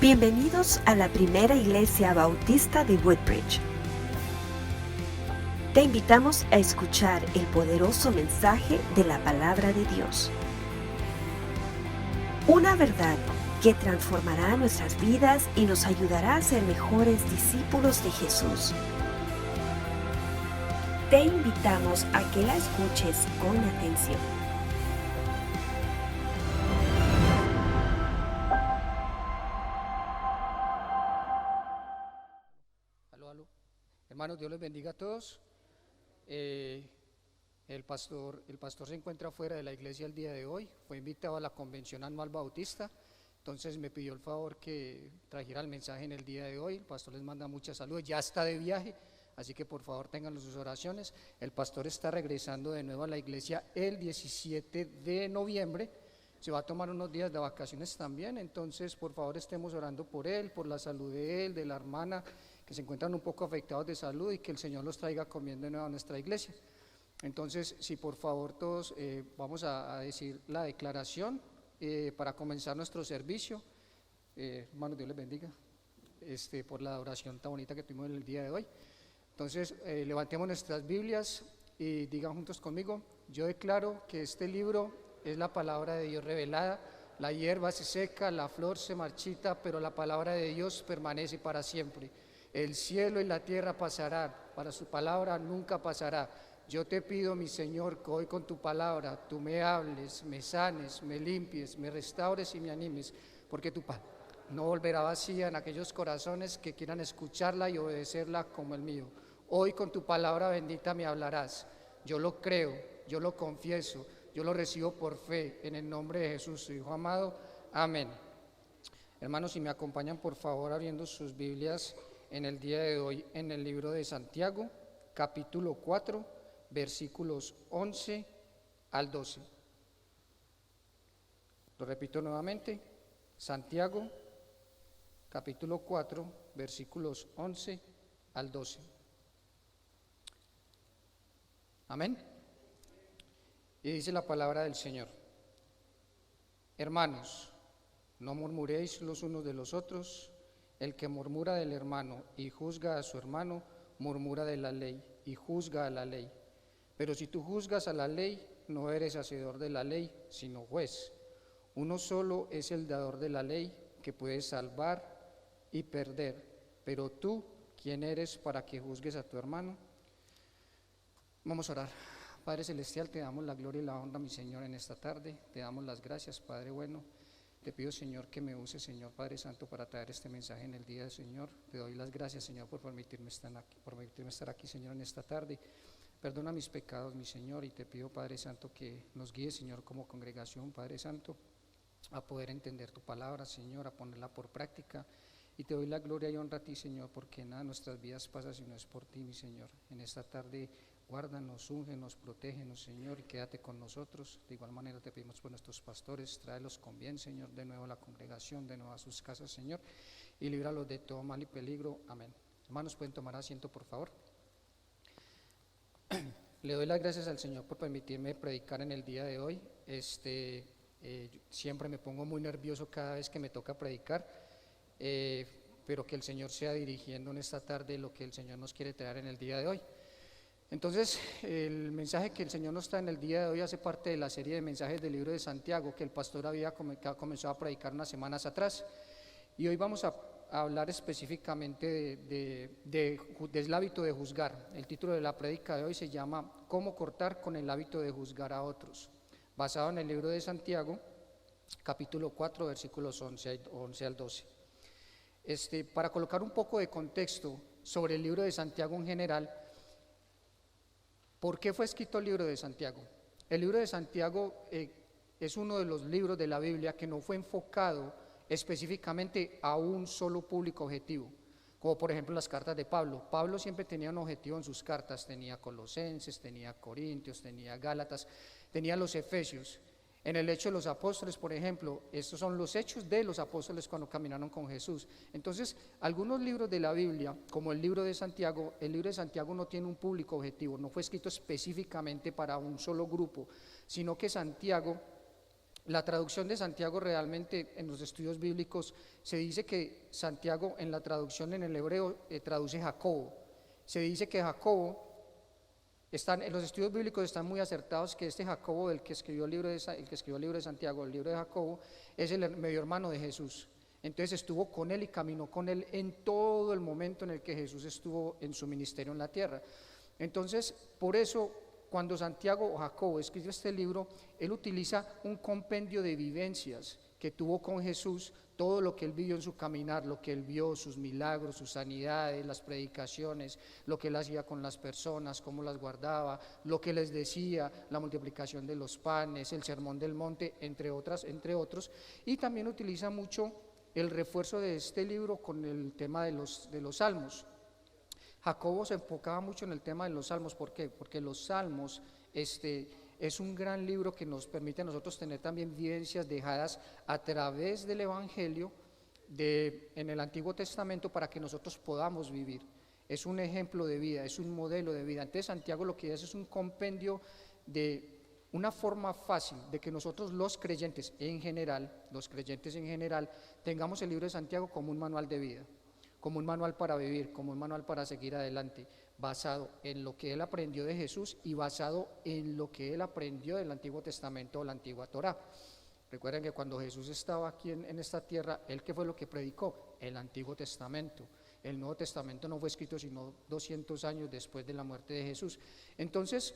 Bienvenidos a la primera iglesia bautista de Woodbridge. Te invitamos a escuchar el poderoso mensaje de la palabra de Dios. Una verdad que transformará nuestras vidas y nos ayudará a ser mejores discípulos de Jesús. Te invitamos a que la escuches con atención. Aló. Hermanos, Dios les bendiga a todos. El pastor se encuentra fuera de la iglesia el día de hoy. Fue invitado a la convención anual bautista. Entonces me pidió el favor que trajera el mensaje en el día de hoy. El pastor les manda mucha salud. Ya está de viaje, así que por favor tengan sus oraciones. El pastor está regresando de nuevo a la iglesia el 17 de noviembre. Se va a tomar unos días de vacaciones también. Entonces por favor estemos orando por él, por la salud de él, de la hermana, que se encuentran un poco afectados de salud, y que el Señor los traiga comiendo de nuevo a nuestra iglesia. Entonces, si por favor todos vamos a decir la declaración para comenzar nuestro servicio. Hermanos, Dios les bendiga por la oración tan bonita que tuvimos en el día de hoy. Entonces, levantemos nuestras Biblias y digan juntos conmigo: yo declaro que este libro es la palabra de Dios revelada. La hierba se seca, la flor se marchita, pero la palabra de Dios permanece para siempre. El cielo y la tierra pasarán, para su palabra nunca pasará. Yo te pido, mi Señor, que hoy con tu palabra tú me hables, me sanes, me limpies, me restaures y me animes, porque tu palabra no volverá vacía en aquellos corazones que quieran escucharla y obedecerla como el mío. Hoy con tu palabra bendita me hablarás. Yo lo creo, yo lo confieso, yo lo recibo por fe, en el nombre de Jesús, su Hijo amado. Amén. Hermanos, si me acompañan por favor abriendo sus Biblias en el día de hoy en el libro de Santiago, capítulo 4, versículos 11 al 12. Lo repito nuevamente: Santiago, capítulo 4, versículos 11 al 12. Amén. Y dice la palabra del Señor: Hermanos, no murmuréis los unos de los otros. El que murmura del hermano y juzga a su hermano, murmura de la ley y juzga a la ley. Pero si tú juzgas a la ley, no eres hacedor de la ley, sino juez. Uno solo es el dador de la ley, que puede salvar y perder. Pero tú, ¿quién eres para que juzgues a tu hermano? Vamos a orar. Padre Celestial, te damos la gloria y la honra, mi Señor, en esta tarde. Te damos las gracias, Padre bueno. Te pido, Señor, que me uses, Señor Padre Santo, para traer este mensaje en el día del Señor. Te doy las gracias, Señor, por permitirme estar aquí, Señor, en esta tarde. Perdona mis pecados, mi Señor, y te pido, Padre Santo, que nos guíes, Señor, como congregación, Padre Santo, a poder entender tu palabra, Señor, a ponerla por práctica. Y te doy la gloria y honra a ti, Señor, porque nada en nuestras vidas pasa si no es por ti, mi Señor. En esta tarde, guárdanos, úngenos, protégenos, Señor, y quédate con nosotros. De igual manera te pedimos por nuestros pastores: tráelos con bien, Señor, de nuevo a la congregación, de nuevo a sus casas, Señor, y líbralos de todo mal y peligro. Amén. Hermanos, pueden tomar asiento, por favor. Le doy las gracias al Señor por permitirme predicar en el día de hoy. Siempre me pongo muy nervioso cada vez que me toca predicar, pero que el Señor sea dirigiendo en esta tarde lo que el Señor nos quiere traer en el día de hoy. Entonces, el mensaje que el Señor nos trae en el día de hoy hace parte de la serie de mensajes del libro de Santiago que el pastor había comenzado a predicar unas semanas atrás. Y hoy vamos a hablar específicamente del hábito de juzgar. El título de la prédica de hoy se llama ¿Cómo cortar con el hábito de juzgar a otros?, basado en el libro de Santiago, capítulo 4, versículos 11 al 12. Para colocar un poco de contexto sobre el libro de Santiago en general, ¿por qué fue escrito el libro de Santiago? El libro de Santiago es uno de los libros de la Biblia que no fue enfocado específicamente a un solo público objetivo, como por ejemplo las cartas de Pablo. Pablo siempre tenía un objetivo en sus cartas: tenía Colosenses, tenía Corintios, tenía Gálatas, tenía los Efesios. En el Hecho de los Apóstoles, por ejemplo, estos son los hechos de los apóstoles cuando caminaron con Jesús. Entonces, algunos libros de la Biblia, como el libro de Santiago no tiene un público objetivo, no fue escrito específicamente para un solo grupo, sino que Santiago La traducción de Santiago realmente en los estudios bíblicos se dice que Santiago en la traducción en el hebreo traduce Jacobo. Se dice que Jacobo, en los estudios bíblicos están muy acertados que este Jacobo, el que escribió el libro de Santiago, el libro de Jacobo, es el medio hermano de Jesús. Entonces estuvo con él y caminó con él en todo el momento en el que Jesús estuvo en su ministerio en la tierra. Entonces, por eso, cuando Santiago o Jacobo escribe este libro, él utiliza un compendio de vivencias que tuvo con Jesús, todo lo que él vivió en su caminar, lo que él vio, sus milagros, sus sanidades, las predicaciones, lo que él hacía con las personas, cómo las guardaba, lo que les decía, la multiplicación de los panes, el sermón del monte, entre otros, y también utiliza mucho el refuerzo de este libro con el tema de los salmos. Jacobo se enfocaba mucho en el tema de los salmos. ¿Por qué? Porque los salmos es un gran libro que nos permite a nosotros tener también vivencias dejadas a través del Evangelio en el Antiguo Testamento para que nosotros podamos vivir. Es un ejemplo de vida, es un modelo de vida. Entonces Santiago lo que hace es un compendio de una forma fácil de que nosotros los creyentes en general, tengamos el libro de Santiago como un manual de vida, como un manual para vivir, como un manual para seguir adelante, basado en lo que él aprendió de Jesús y basado en lo que él aprendió del Antiguo Testamento o la Antigua Torá. Recuerden que cuando Jesús estaba aquí en esta tierra, ¿él qué fue lo que predicó? El Antiguo Testamento. El Nuevo Testamento no fue escrito sino 200 años después de la muerte de Jesús. Entonces,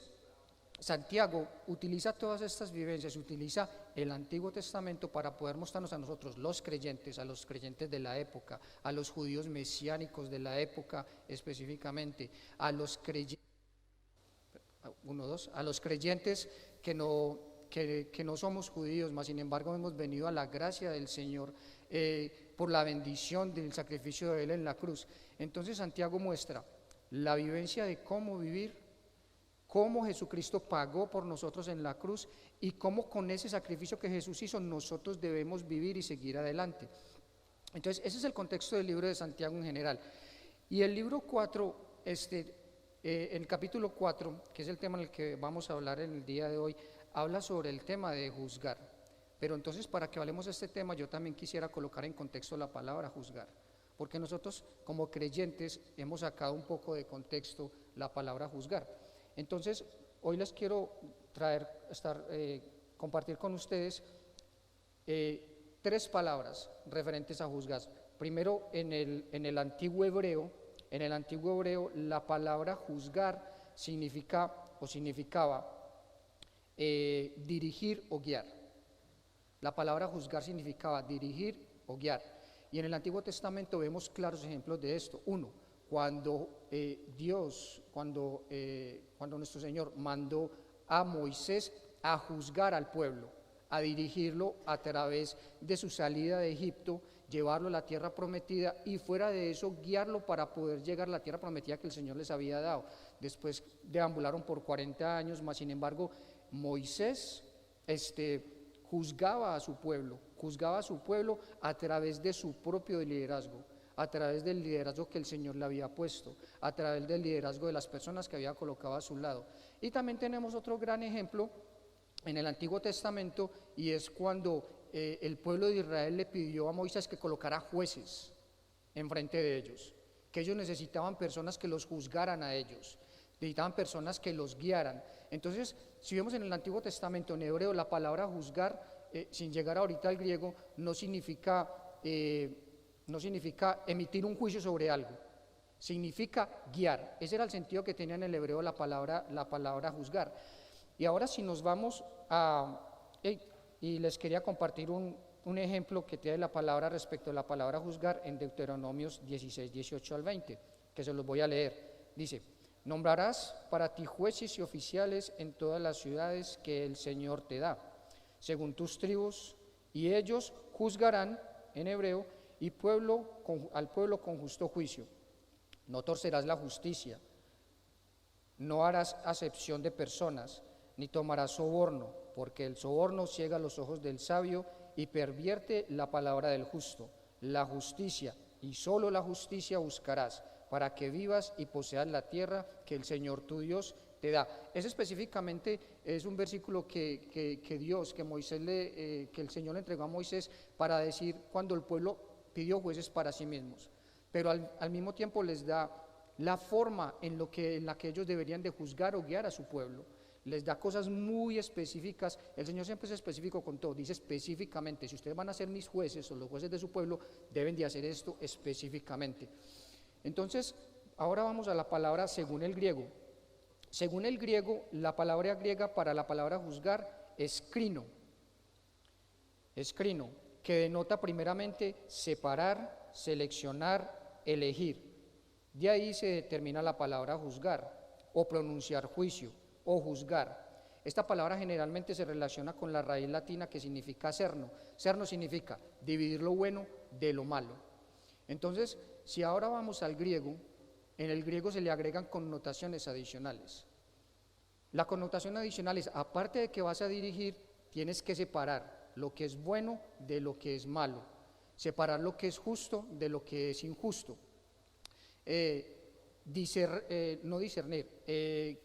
Santiago utiliza todas estas vivencias, utiliza el Antiguo Testamento para poder mostrarnos a nosotros, los creyentes, a los creyentes de la época, a los judíos mesiánicos de la época específicamente, a los creyentes que no somos judíos, mas sin embargo hemos venido a la gracia del Señor por la bendición del sacrificio de Él en la cruz. Entonces Santiago muestra la vivencia de cómo vivir, cómo Jesucristo pagó por nosotros en la cruz y cómo con ese sacrificio que Jesús hizo nosotros debemos vivir y seguir adelante. Entonces ese es el contexto del libro de Santiago en general. Y el libro 4, en el capítulo 4, que es el tema en el que vamos a hablar en el día de hoy, habla sobre el tema de juzgar. Pero entonces, para que hablemos de este tema, yo también quisiera colocar en contexto la palabra juzgar, porque nosotros como creyentes hemos sacado un poco de contexto la palabra juzgar. Entonces, hoy les quiero compartir con ustedes 3 palabras referentes a juzgar. Primero, en el antiguo hebreo, la palabra juzgar significaba dirigir o guiar. La palabra juzgar significaba dirigir o guiar. Y en el Antiguo Testamento vemos claros ejemplos de esto. Uno, cuando nuestro Señor mandó a Moisés a juzgar al pueblo, a dirigirlo a través de su salida de Egipto, llevarlo a la tierra prometida y fuera de eso guiarlo para poder llegar a la tierra prometida que el Señor les había dado. Después deambularon por 40 años, mas sin embargo Moisés juzgaba a su pueblo a través de su propio liderazgo, a través del liderazgo que el Señor le había puesto, a través del liderazgo de las personas que había colocado a su lado. Y también tenemos otro gran ejemplo en el Antiguo Testamento, y es cuando el pueblo de Israel le pidió a Moisés que colocara jueces enfrente de ellos, que ellos necesitaban personas que los juzgaran a ellos, necesitaban personas que los guiaran. Entonces, si vemos en el Antiguo Testamento, en hebreo, la palabra juzgar, sin llegar ahorita al griego, no significa emitir un juicio sobre algo, significa guiar. Ese era el sentido que tenía en el hebreo la palabra juzgar. Y ahora si nos vamos y les quería compartir un ejemplo que tiene la palabra respecto a la palabra juzgar en Deuteronomios 16, 18 al 20, que se los voy a leer. Dice: nombrarás para ti jueces y oficiales en todas las ciudades que el Señor te da, según tus tribus, y ellos juzgarán, en hebreo, al pueblo con justo juicio. No torcerás la justicia, no harás acepción de personas, ni tomarás soborno, porque el soborno ciega los ojos del sabio y pervierte la palabra del justo. La justicia, y solo la justicia buscarás, para que vivas y poseas la tierra que el Señor tu Dios te da. Ese específicamente es un versículo que el Señor le entregó a Moisés para decir cuando el pueblo pidió jueces para sí mismos, pero al mismo tiempo les da la forma en la que ellos deberían de juzgar o guiar a su pueblo. Les da cosas muy específicas. El Señor siempre es específico con todo, dice específicamente, si ustedes van a ser mis jueces o los jueces de su pueblo, deben de hacer esto específicamente. Entonces, ahora vamos a la palabra según el griego. Según el griego, la palabra griega para la palabra juzgar es crino, que denota primeramente separar, seleccionar, elegir. De ahí se determina la palabra juzgar o pronunciar juicio o juzgar. Esta palabra generalmente se relaciona con la raíz latina que significa cerno. Cerno significa dividir lo bueno de lo malo. Entonces, si ahora vamos al griego, en el griego se le agregan connotaciones adicionales. La connotación adicional es, aparte de que vas a dirigir, tienes que separar lo que es bueno de lo que es malo, separar lo que es justo de lo que es injusto.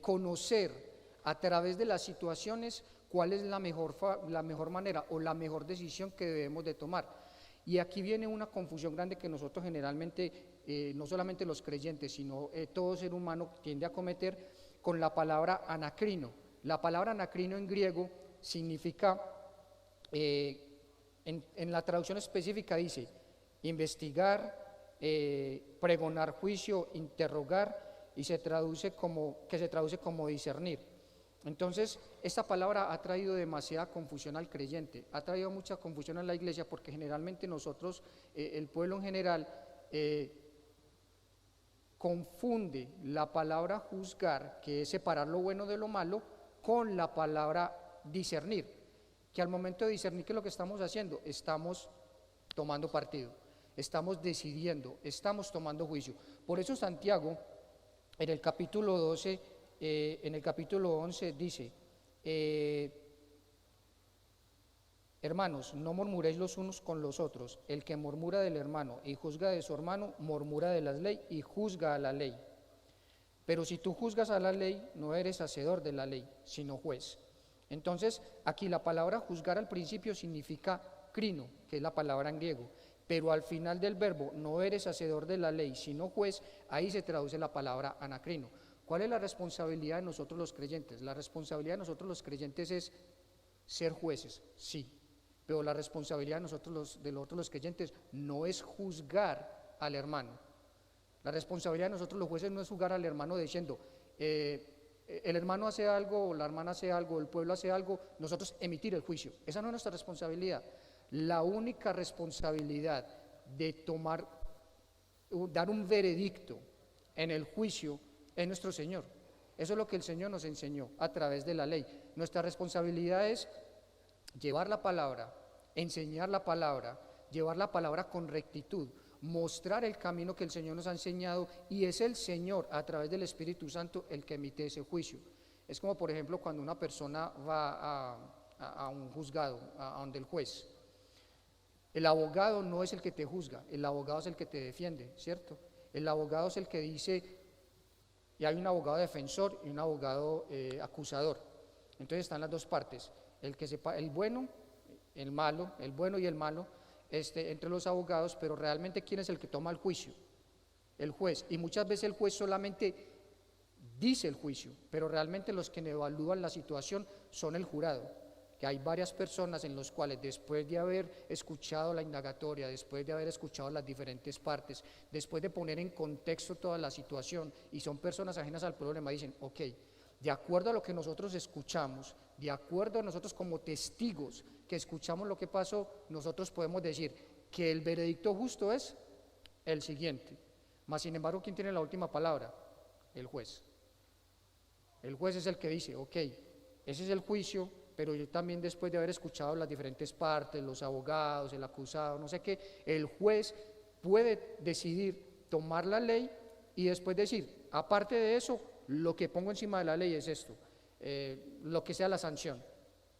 Conocer a través de las situaciones cuál es la mejor manera o la mejor decisión que debemos de tomar. Y aquí viene una confusión grande que nosotros generalmente, no solamente los creyentes, sino todo ser humano tiende a cometer con la palabra anacrino. La palabra anacrino en griego significa, en la traducción específica dice, investigar, pregonar juicio, interrogar, y se traduce como discernir. Entonces, esta palabra ha traído demasiada confusión al creyente, ha traído mucha confusión a la iglesia, porque generalmente nosotros, el pueblo en general, confunde la palabra juzgar, que es separar lo bueno de lo malo, con la palabra discernir, que al momento de discernir, ¿qué es lo que estamos haciendo? Estamos tomando partido, estamos decidiendo, estamos tomando juicio. Por eso Santiago, en el capítulo 12, en el capítulo 11 dice, hermanos, no murmuréis los unos con los otros. El que murmura del hermano y juzga de su hermano, murmura de la ley y juzga a la ley. Pero si tú juzgas a la ley, no eres hacedor de la ley, sino juez. Entonces, aquí la palabra juzgar al principio significa crino, que es la palabra en griego. Pero al final del verbo, no eres hacedor de la ley, sino juez, ahí se traduce la palabra anacrino. ¿Cuál es la responsabilidad de nosotros los creyentes? La responsabilidad de nosotros los creyentes es ser jueces, sí, pero la responsabilidad de nosotros los creyentes no es juzgar al hermano. La responsabilidad de nosotros los jueces no es juzgar al hermano diciendo, el hermano hace algo, la hermana hace algo, el pueblo hace algo, nosotros emitir el juicio. Esa no es nuestra responsabilidad. La única responsabilidad de dar un veredicto en el juicio es nuestro Señor. Eso es lo que el Señor nos enseñó a través de la ley. Nuestra responsabilidad es llevar la palabra, enseñar la palabra, llevar la palabra con rectitud, mostrar el camino que el Señor nos ha enseñado, y es el Señor a través del Espíritu Santo el que emite ese juicio. Es como, por ejemplo, cuando una persona va a un juzgado, a donde el juez. El abogado no es el que te juzga, el abogado es el que te defiende, ¿cierto? El abogado es el que dice, y hay un abogado defensor y un abogado acusador. Entonces están las dos partes, el bueno, el malo, el bueno y el malo, entre los abogados, pero realmente ¿quién es el que toma el juicio? El juez. Y muchas veces el juez solamente dice el juicio, pero realmente los que evalúan la situación son el jurado, que hay varias personas en los cuales después de haber escuchado la indagatoria, después de haber escuchado las diferentes partes, después de poner en contexto toda la situación, y son personas ajenas al problema, dicen, ok, de acuerdo a lo que nosotros escuchamos, de acuerdo a nosotros como testigos que escuchamos lo que pasó, nosotros podemos decir que el veredicto justo es el siguiente. Mas sin embargo, ¿quién tiene la última palabra? El juez. El juez es el que dice, ok, ese es el juicio, pero yo también, después de haber escuchado las diferentes partes, los abogados, el acusado, no sé qué, el juez puede decidir tomar la ley y después decir, aparte de eso, lo que pongo encima de la ley es esto, lo que sea la sanción,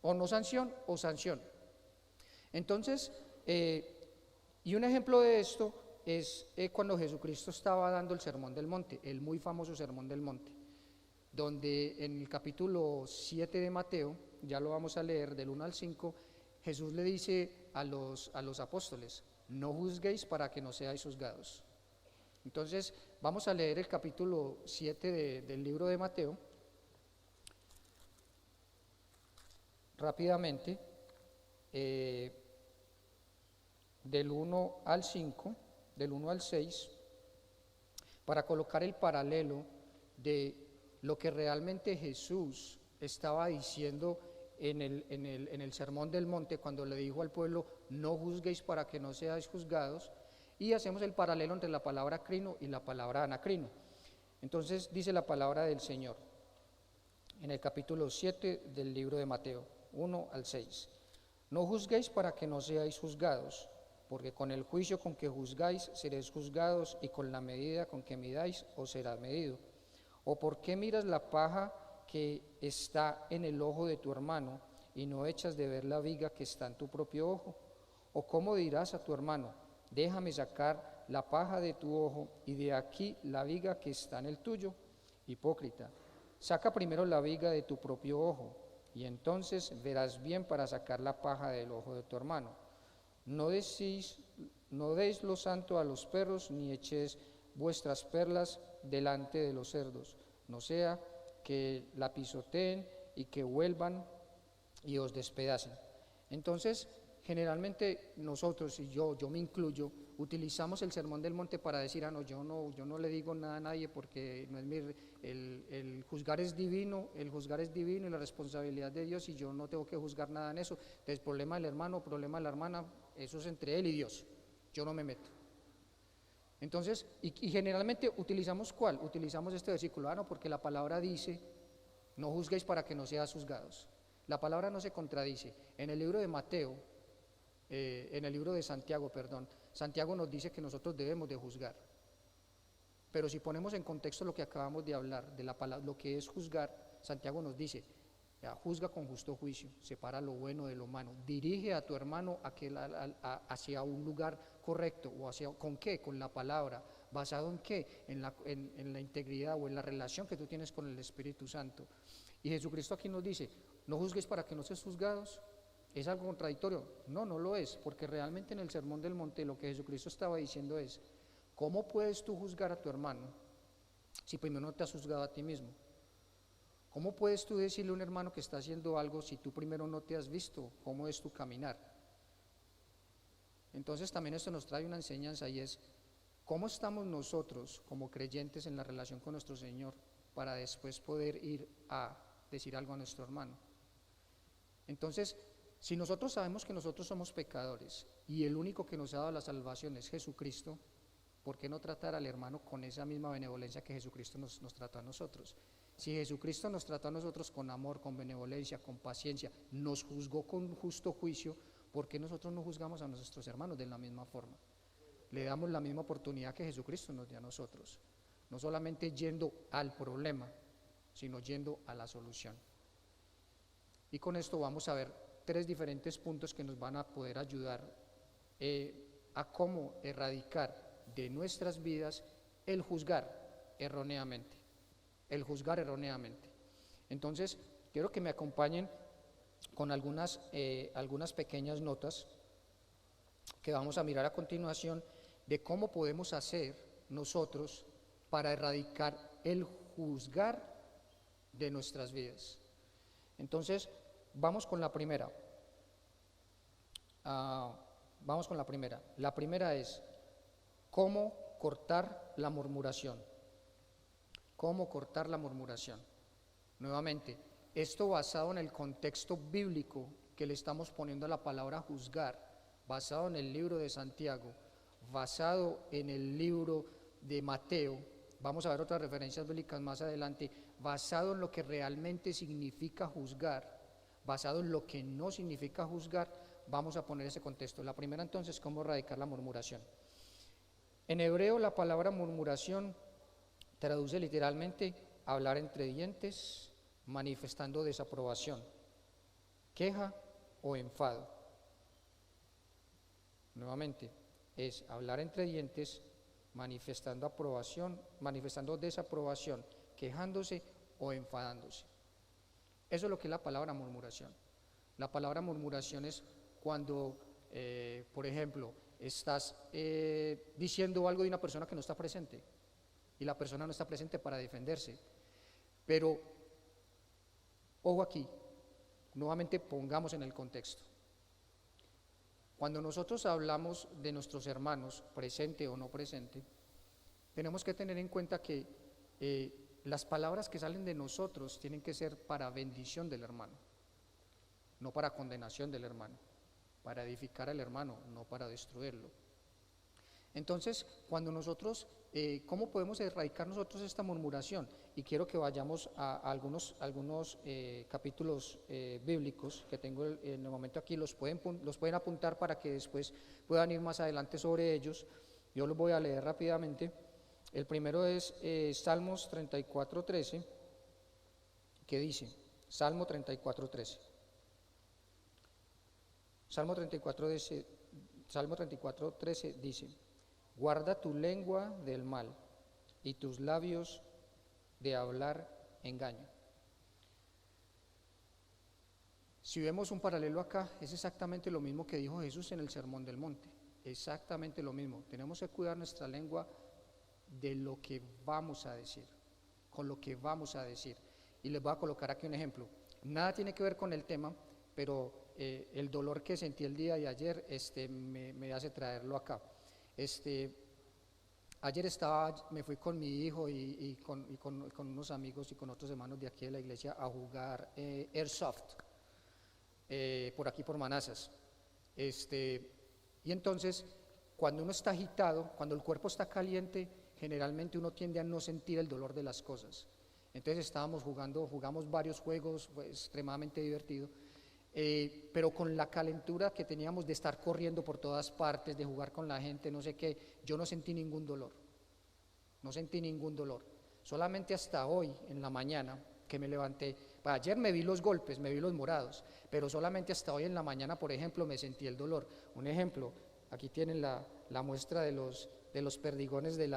o no sanción o sanción. Entonces, y un ejemplo de esto es cuando Jesucristo estaba dando el Sermón del Monte, el muy famoso Sermón del Monte, donde en el capítulo 7 de Mateo, ya lo vamos a leer del 1 al 5, Jesús le dice a los apóstoles, no juzguéis para que no seáis juzgados. Entonces, vamos a leer el capítulo 7 del libro de Mateo, rápidamente, del 1 al 5, del 1 al 6, para colocar el paralelo de lo que realmente Jesús estaba diciendo en el Sermón del Monte, cuando le dijo al pueblo, no juzguéis para que no seáis juzgados, y hacemos el paralelo entre la palabra crino y la palabra anacrino. Entonces dice la palabra del Señor, en el capítulo 7 del libro de Mateo, 1 al 6. No juzguéis para que no seáis juzgados, porque con el juicio con que juzgáis seréis juzgados, y con la medida con que midáis os será medido. ¿O por qué miras la paja que está en el ojo de tu hermano y no echas de ver la viga que está en tu propio ojo? ¿O cómo dirás a tu hermano, déjame sacar la paja de tu ojo y de aquí la viga que está en el tuyo? Hipócrita, saca primero la viga de tu propio ojo, y entonces verás bien para sacar la paja del ojo de tu hermano. No deis lo santo a los perros, ni echéis vuestras perlas delante de los cerdos, no sea que la pisoteen y que vuelvan y os despedacen. Entonces, generalmente nosotros, y yo me incluyo, utilizamos el Sermón del Monte para decir, yo no le digo nada a nadie porque no es el juzgar es divino, y la responsabilidad de Dios, y yo no tengo que juzgar nada en eso. Entonces, problema del hermano, problema de la hermana, eso es entre él y Dios, yo no me meto. Entonces, y generalmente utilizamos ¿cuál? Utilizamos este versículo, porque la palabra dice, no juzguéis para que no seáis juzgados. La palabra no se contradice. En el libro de Mateo, en el libro de Santiago, Santiago nos dice que nosotros debemos de juzgar. Pero si ponemos en contexto lo que acabamos de hablar, de la palabra, lo que es juzgar, Santiago nos dice, juzga con justo juicio, separa lo bueno de lo malo, dirige a tu hermano hacia un lugar correcto, o hacia, ¿con qué? Con la palabra. ¿Basado en qué? En la integridad o en la relación que tú tienes con el Espíritu Santo. Y Jesucristo aquí nos dice, no juzgues para que no seas juzgados. ¿Es algo contradictorio? No, no lo es, porque realmente en el Sermón del Monte lo que Jesucristo estaba diciendo es, ¿cómo puedes tú juzgar a tu hermano si primero no te has juzgado a ti mismo? ¿Cómo puedes tú decirle a un hermano que está haciendo algo si tú primero no te has visto? ¿Cómo es tu caminar? Entonces también esto nos trae una enseñanza, y es, ¿cómo estamos nosotros como creyentes en la relación con nuestro Señor para después poder ir a decir algo a nuestro hermano? Entonces, si nosotros sabemos que nosotros somos pecadores y el único que nos ha dado la salvación es Jesucristo, ¿por qué no tratar al hermano con esa misma benevolencia que Jesucristo nos trató a nosotros? Si Jesucristo nos trató a nosotros con amor, con benevolencia, con paciencia, nos juzgó con justo juicio, ¿por qué nosotros no juzgamos a nuestros hermanos de la misma forma? Le damos la misma oportunidad que Jesucristo nos dio a nosotros, no solamente yendo al problema, sino yendo a la solución. Y con esto vamos a ver 3 diferentes puntos que nos van a poder ayudar a cómo erradicar de nuestras vidas el juzgar erróneamente. Entonces, quiero que me acompañen con algunas pequeñas notas que vamos a mirar a continuación de cómo podemos hacer nosotros para erradicar el juzgar de nuestras vidas. Entonces, vamos con la primera. La primera es cómo cortar la murmuración. ¿Cómo cortar la murmuración? Nuevamente, esto basado en el contexto bíblico que le estamos poniendo a la palabra juzgar, basado en el libro de Santiago, basado en el libro de Mateo, vamos a ver otras referencias bíblicas más adelante, basado en lo que realmente significa juzgar, basado en lo que no significa juzgar, vamos a poner ese contexto. La primera entonces, ¿cómo erradicar la murmuración? En hebreo la palabra murmuración traduce literalmente hablar entre dientes, manifestando desaprobación, queja o enfado. Nuevamente, es hablar entre dientes, manifestando desaprobación, quejándose o enfadándose. Eso es lo que es la palabra murmuración. La palabra murmuración es cuando, por ejemplo, estás diciendo algo de una persona que no está presente y la persona no está presente para defenderse. Pero, ojo aquí, nuevamente pongamos en el contexto. Cuando nosotros hablamos de nuestros hermanos, presente o no presente, tenemos que tener en cuenta que las palabras que salen de nosotros tienen que ser para bendición del hermano, no para condenación del hermano, para edificar al hermano, no para destruirlo. Entonces, cuando nosotros, ¿cómo podemos erradicar nosotros esta murmuración? Y quiero que vayamos a algunos capítulos bíblicos que tengo en el momento aquí, los pueden apuntar para que después puedan ir más adelante sobre ellos. Yo los voy a leer rápidamente. El primero es Salmos 34:13, que dice, Salmo 34:13. Salmo 34:13 dice: guarda tu lengua del mal y tus labios de hablar engaño. Si vemos un paralelo acá, es exactamente lo mismo que dijo Jesús en el Sermón del Monte, exactamente lo mismo. Tenemos que cuidar nuestra lengua de lo que vamos a decir, con lo que vamos a decir. Y les voy a colocar aquí un ejemplo. Nada tiene que ver con el tema, pero el dolor que sentí el día de ayer me hace traerlo acá. Ayer me fui con mi hijo y con unos amigos y con otros hermanos de aquí de la iglesia a jugar Airsoft, por aquí por Manazas. Y entonces, cuando uno está agitado, cuando el cuerpo está caliente, generalmente uno tiende a no sentir el dolor de las cosas. Entonces jugamos varios juegos, fue extremadamente divertido, pero con la calentura que teníamos de estar corriendo por todas partes, de jugar con la gente, no sé qué, yo no sentí ningún dolor, solamente hasta hoy en la mañana que me levanté. Ayer me vi los golpes, me vi los morados, pero solamente hasta hoy en la mañana, por ejemplo, me sentí el dolor. Un ejemplo, aquí tienen la muestra de los perdigones del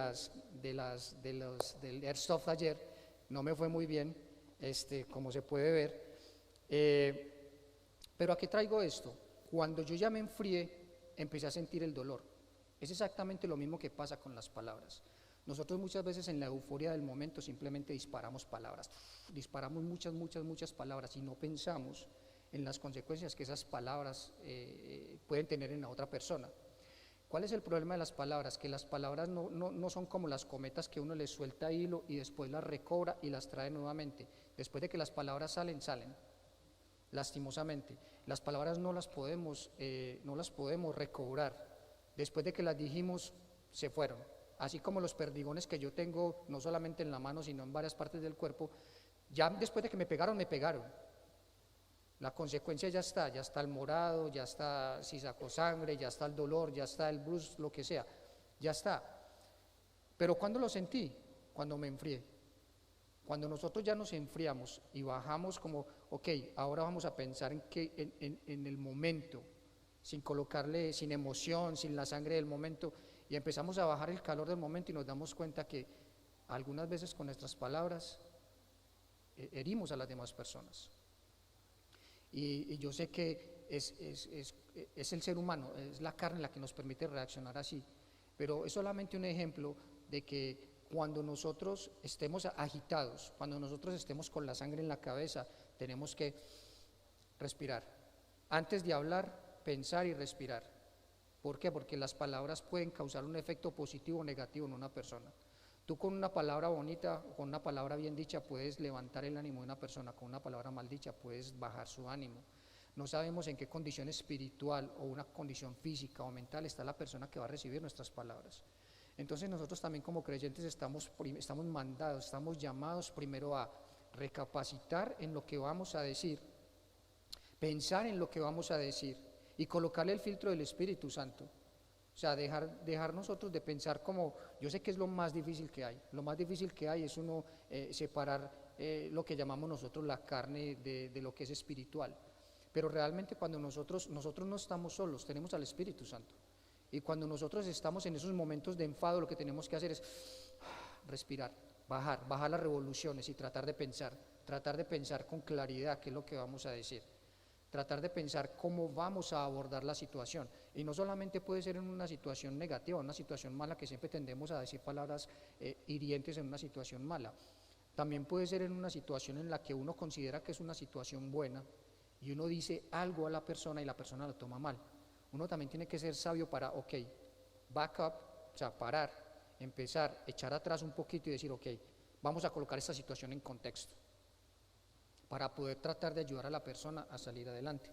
Airsoft ayer. No me fue muy bien, como se puede ver, pero ¿a qué traigo esto? Cuando yo ya me enfrié, empecé a sentir el dolor. Es exactamente lo mismo que pasa con las palabras. Nosotros muchas veces en la euforia del momento simplemente disparamos palabras, disparamos muchas palabras y no pensamos en las consecuencias que esas palabras pueden tener en la otra persona. ¿Cuál es el problema de las palabras? Que las palabras no son como las cometas que uno les suelta hilo y después las recobra y las trae nuevamente. Después de que las palabras salen, lastimosamente. Las palabras no las podemos recobrar. Después de que las dijimos, se fueron. Así como los perdigones que yo tengo, no solamente en la mano, sino en varias partes del cuerpo, ya después de que me pegaron. La consecuencia ya está el morado, ya está si sacó sangre, ya está el dolor, ya está el bruise, lo que sea, ya está. Pero ¿cuándo lo sentí? Cuando me enfrié. Cuando nosotros ya nos enfriamos y bajamos como, ok, ahora vamos a pensar en el momento, sin emoción, sin la sangre del momento, y empezamos a bajar el calor del momento y nos damos cuenta que algunas veces con nuestras palabras herimos a las demás personas. Y yo sé que es el ser humano, es la carne la que nos permite reaccionar así, pero es solamente un ejemplo de que cuando nosotros estemos agitados, cuando nosotros estemos con la sangre en la cabeza, tenemos que respirar. Antes de hablar, pensar y respirar. ¿Por qué? Porque las palabras pueden causar un efecto positivo o negativo en una persona. Tú con una palabra bonita, con una palabra bien dicha, puedes levantar el ánimo de una persona. Con una palabra mal dicha, puedes bajar su ánimo. No sabemos en qué condición espiritual o una condición física o mental está la persona que va a recibir nuestras palabras. Entonces nosotros también como creyentes estamos mandados, estamos llamados primero a recapacitar en lo que vamos a decir, pensar en lo que vamos a decir y colocarle el filtro del Espíritu Santo. O sea, dejar nosotros de pensar como, yo sé que es lo más difícil que hay. Lo más difícil que hay es uno separar lo que llamamos nosotros la carne de lo que es espiritual. Pero realmente cuando nosotros no estamos solos, tenemos al Espíritu Santo. Y cuando nosotros estamos en esos momentos de enfado, lo que tenemos que hacer es respirar, bajar las revoluciones y tratar de pensar con claridad qué es lo que vamos a decir, tratar de pensar cómo vamos a abordar la situación. Y no solamente puede ser en una situación negativa, una situación mala, que siempre tendemos a decir palabras hirientes en una situación mala. También puede ser en una situación en la que uno considera que es una situación buena y uno dice algo a la persona y la persona lo toma mal. Uno también tiene que ser sabio para, back up, o sea, parar, empezar, echar atrás un poquito y decir, vamos a colocar esta situación en contexto, para poder tratar de ayudar a la persona a salir adelante.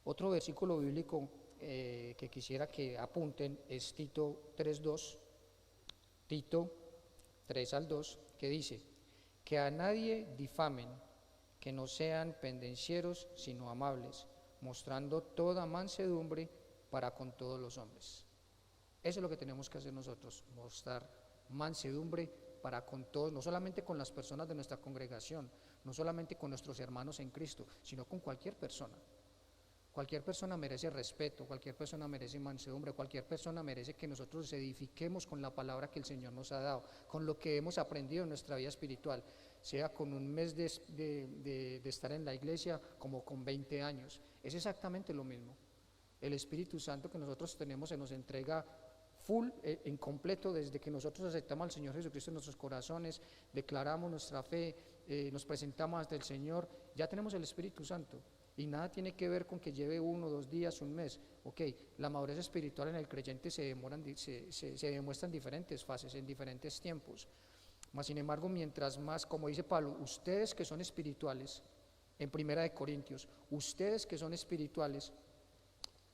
Otro versículo bíblico que quisiera que apunten es Tito 3:2, Tito 3:2, que dice: que a nadie difamen, que no sean pendencieros, sino amables, mostrando toda mansedumbre para con todos los hombres. Eso es lo que tenemos que hacer nosotros, mostrar mansedumbre para con todos, no solamente con las personas de nuestra congregación, no solamente con nuestros hermanos en Cristo, sino con cualquier persona. Cualquier persona merece respeto, cualquier persona merece mansedumbre, cualquier persona merece que nosotros edifiquemos con la palabra que el Señor nos ha dado, con lo que hemos aprendido en nuestra vida espiritual, sea con un mes de estar en la iglesia como con 20 años. Es exactamente lo mismo. El Espíritu Santo que nosotros tenemos se nos entrega full, en completo, desde que nosotros aceptamos al Señor Jesucristo en nuestros corazones, declaramos nuestra fe, nos presentamos ante el Señor, ya tenemos el Espíritu Santo. Y nada tiene que ver con que lleve 1, 2 días, un mes. La madurez espiritual en el creyente se demuestra en diferentes fases, en diferentes tiempos. Mas sin embargo, mientras más, como dice Pablo, ustedes que son espirituales, en 1 Corintios, ustedes que son espirituales,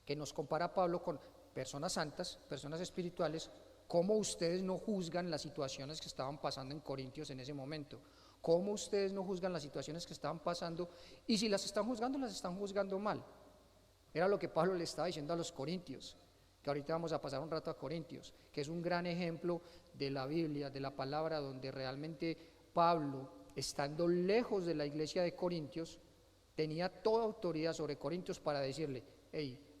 que nos compara Pablo con personas santas, personas espirituales, cómo ustedes no juzgan las situaciones que estaban pasando en Corintios en ese momento. ¿Cómo ustedes no juzgan las situaciones que estaban pasando? Y si las están juzgando mal. Era lo que Pablo le estaba diciendo a los corintios, que ahorita vamos a pasar un rato a Corintios, que es un gran ejemplo de la Biblia, de la palabra, donde realmente Pablo, estando lejos de la iglesia de Corintios, tenía toda autoridad sobre Corintios para decirle: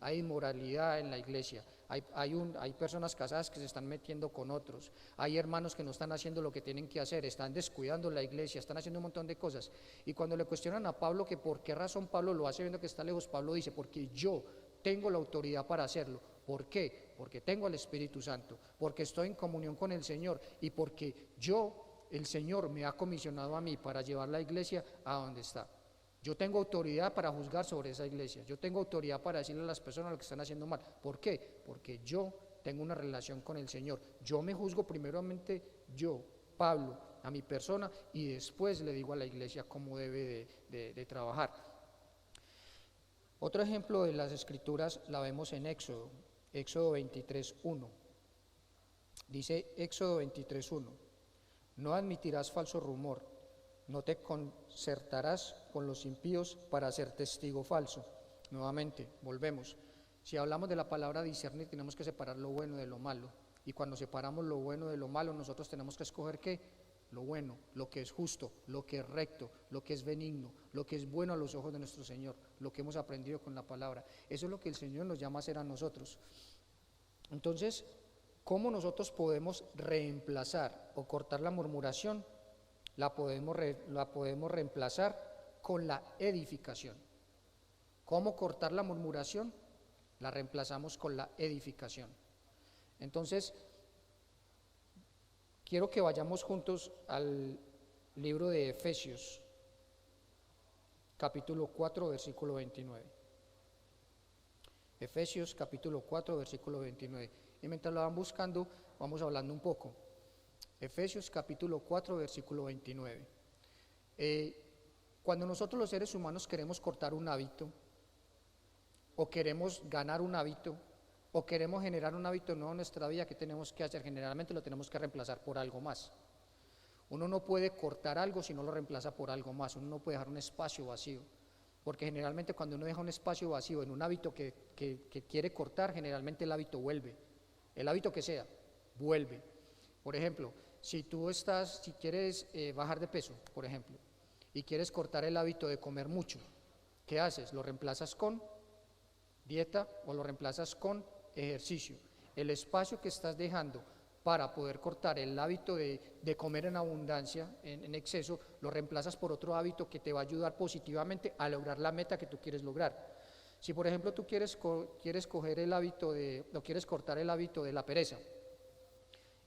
hay inmoralidad en la iglesia, hay personas casadas que se están metiendo con otros, hay hermanos que no están haciendo lo que tienen que hacer, están descuidando la iglesia, están haciendo un montón de cosas. Y cuando le cuestionan a Pablo que por qué razón Pablo lo hace viendo que está lejos, Pablo dice: porque yo tengo la autoridad para hacerlo. ¿Por qué? Porque tengo el Espíritu Santo, porque estoy en comunión con el Señor y porque el Señor me ha comisionado a mí para llevar la iglesia a donde está. Yo tengo autoridad para juzgar sobre esa iglesia, yo tengo autoridad para decirle a las personas lo que están haciendo mal. ¿Por qué? Porque yo tengo una relación con el Señor. Yo me juzgo primeramente, yo, Pablo, a mi persona, y después le digo a la iglesia cómo debe de trabajar. Otro ejemplo de las Escrituras la vemos en Éxodo 23:1. Dice Éxodo 23:1: no admitirás falso rumor, no te concertarás con los impíos para ser testigo falso. Nuevamente, volvemos. Si hablamos de la palabra discernir, tenemos que separar lo bueno de lo malo. Y cuando separamos lo bueno de lo malo, nosotros tenemos que escoger ¿qué? Lo bueno, lo que es justo, lo que es recto, lo que es benigno, lo que es bueno a los ojos de nuestro Señor, lo que hemos aprendido con la palabra. Eso es lo que el Señor nos llama a hacer a nosotros. Entonces, ¿cómo nosotros podemos reemplazar o cortar la murmuración? La podemos reemplazar con la edificación. ¿Cómo cortar la murmuración? La reemplazamos con la edificación. Entonces, quiero que vayamos juntos al libro de Efesios, capítulo 4, versículo 29. Efesios, capítulo 4, versículo 29. Y mientras lo van buscando, vamos hablando un poco. Efesios capítulo 4, versículo 29. Cuando nosotros los seres humanos queremos cortar un hábito, o queremos ganar un hábito, o queremos generar un hábito nuevo en nuestra vida, ¿qué tenemos que hacer? Generalmente lo tenemos que reemplazar por algo más. Uno no puede cortar algo si no lo reemplaza por algo más. Uno no puede dejar un espacio vacío, porque generalmente cuando uno deja un espacio vacío en un hábito que quiere cortar, generalmente el hábito vuelve. El hábito que sea, vuelve. Por ejemplo, si quieres bajar de peso, por ejemplo, y quieres cortar el hábito de comer mucho, ¿qué haces? Lo reemplazas con dieta o lo reemplazas con ejercicio. El espacio que estás dejando para poder cortar el hábito de comer en abundancia, en exceso, lo reemplazas por otro hábito que te va a ayudar positivamente a lograr la meta que tú quieres lograr. Si por ejemplo tú quieres coger el hábito o quieres cortar el hábito de la pereza,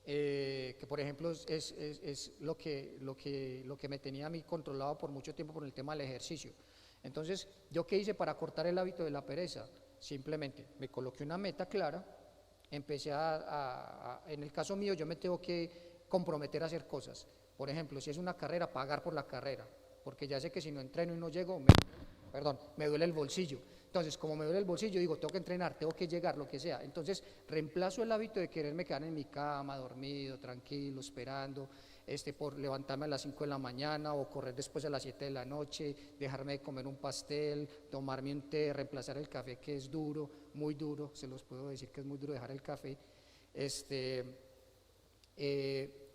que por ejemplo es lo que me tenía a mí controlado por mucho tiempo por el tema del ejercicio. Entonces, ¿yo qué hice para cortar el hábito de la pereza? Simplemente me coloqué una meta clara, empecé en el caso mío yo me tengo que comprometer a hacer cosas. Por ejemplo, si es una carrera, pagar por la carrera, porque ya sé que si no entreno y no llego, me duele el bolsillo. Entonces, como me duele el bolsillo, digo, tengo que entrenar, tengo que llegar, lo que sea. Entonces, reemplazo el hábito de quererme quedar en mi cama, dormido, tranquilo, esperando, por levantarme a las 5 de la mañana o correr después a las 7 de la noche, dejarme de comer un pastel, tomarme un té, reemplazar el café que es duro, muy duro, se los puedo decir que es muy duro dejar el café,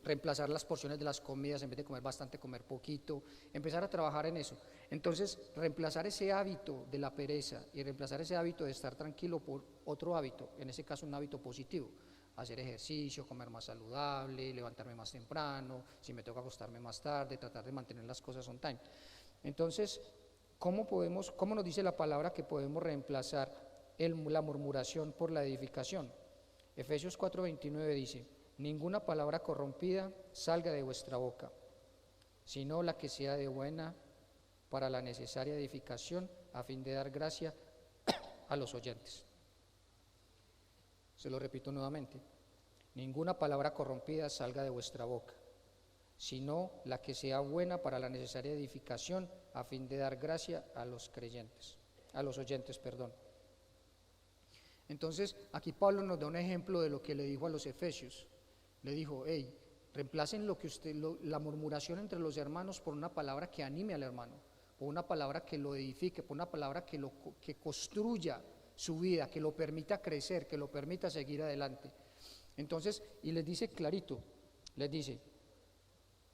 reemplazar las porciones de las comidas, en vez de comer bastante, comer poquito, empezar a trabajar en eso. Entonces, reemplazar ese hábito de la pereza y reemplazar ese hábito de estar tranquilo por otro hábito, en ese caso un hábito positivo, hacer ejercicio, comer más saludable, levantarme más temprano, si me toca acostarme más tarde, tratar de mantener las cosas on time. Entonces, ¿cómo nos dice la palabra que podemos reemplazar la murmuración por la edificación? Efesios 4:29 dice: ninguna palabra corrompida salga de vuestra boca, sino la que sea de buena para la necesaria edificación, a fin de dar gracia a los oyentes. Se lo repito nuevamente: ninguna palabra corrompida salga de vuestra boca, sino la que sea buena para la necesaria edificación, a fin de dar gracia a los oyentes. Entonces, aquí Pablo nos da un ejemplo de lo que le dijo a los efesios. Le dijo: hey, reemplacen la murmuración entre los hermanos por una palabra que anime al hermano, por una palabra que lo edifique, por una palabra que construya su vida, que lo permita crecer, que lo permita seguir adelante. Entonces, y les dice clarito, les dice: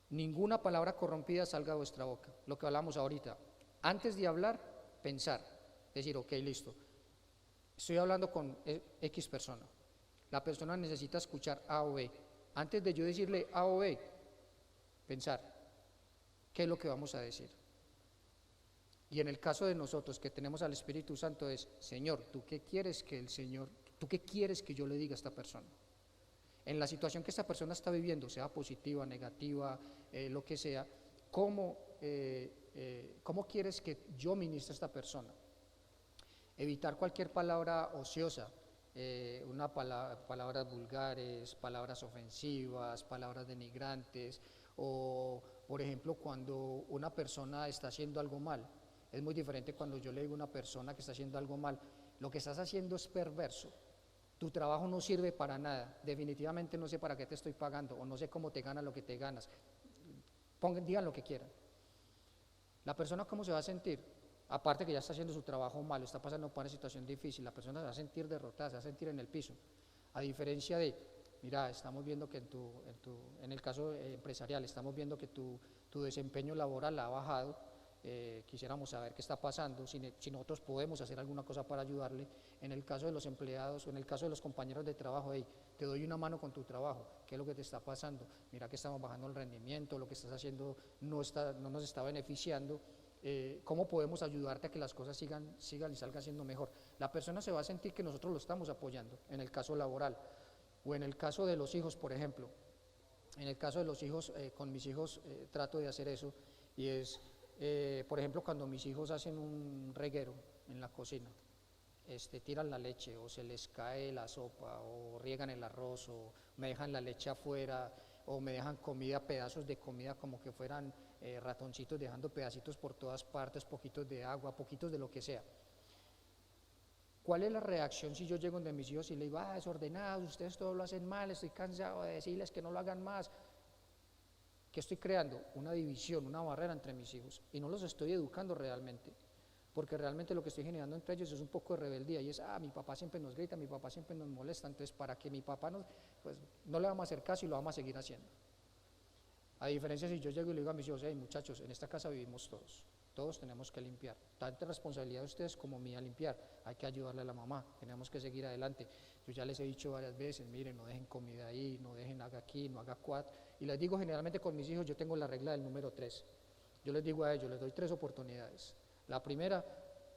ninguna palabra corrompida salga de vuestra boca. Lo que hablamos ahorita, antes de hablar, pensar, decir, ok, listo, estoy hablando con X persona, la persona necesita escuchar A o B. Antes de yo decirle A o B, pensar, ¿qué es lo que vamos a decir? Y en el caso de nosotros que tenemos al Espíritu Santo es: Señor, ¿tú qué quieres que yo le diga a esta persona? En la situación que esta persona está viviendo, sea positiva, negativa, lo que sea, ¿cómo quieres que yo ministre a esta persona? Evitar cualquier palabra ociosa, palabras vulgares, palabras ofensivas, palabras denigrantes, o por ejemplo cuando una persona está haciendo algo mal. Es muy diferente cuando yo le digo a una persona que está haciendo algo mal: lo que estás haciendo es perverso, tu trabajo no sirve para nada, definitivamente no sé para qué te estoy pagando, o no sé cómo te ganas lo que te ganas. Digan lo que quieran. La persona, ¿cómo se va a sentir? Aparte que ya está haciendo su trabajo mal, está pasando por una situación difícil, la persona se va a sentir derrotada, se va a sentir en el piso. A diferencia de, mira, estamos viendo que en el caso empresarial, estamos viendo que tu desempeño laboral ha bajado, quisiéramos saber qué está pasando, si nosotros podemos hacer alguna cosa para ayudarle. En el caso de los empleados o en el caso de los compañeros de trabajo: hey, te doy una mano con tu trabajo, ¿qué es lo que te está pasando? Mira que estamos bajando el rendimiento, lo que estás haciendo no nos está beneficiando. ¿Cómo podemos ayudarte a que las cosas sigan y salgan siendo mejor? La persona se va a sentir que nosotros lo estamos apoyando en el caso laboral. O en el caso de los hijos, por ejemplo, en el caso de los hijos, con mis hijos trato de hacer eso, y es, por ejemplo, cuando mis hijos hacen un reguero en la cocina, tiran la leche, o se les cae la sopa, o riegan el arroz, o me dejan la leche afuera, o me dejan pedazos de comida como que fueran ratoncitos, dejando pedacitos por todas partes, poquitos de agua, poquitos de lo que sea. ¿Cuál es la reacción si yo llego donde mis hijos y les digo: desordenados, ustedes todo lo hacen mal, estoy cansado de decirles que no lo hagan más? ¿Qué estoy creando? Una división, una barrera entre mis hijos, y no los estoy educando realmente, porque realmente lo que estoy generando entre ellos es un poco de rebeldía, y es: mi papá siempre nos grita, mi papá siempre nos molesta, entonces para que mi papá no le vamos a hacer caso y lo vamos a seguir haciendo. A diferencia si yo llego y le digo a mis hijos: hey muchachos, en esta casa vivimos todos, todos tenemos que limpiar, tanta responsabilidad de ustedes como mía limpiar, hay que ayudarle a la mamá, tenemos que seguir adelante. Yo ya les he dicho varias veces, miren, no dejen comida ahí, no dejen, haga aquí, no haga cuatro, y les digo generalmente con mis hijos, yo tengo la regla del número 3, yo les digo a ellos, les doy 3 oportunidades. La primera,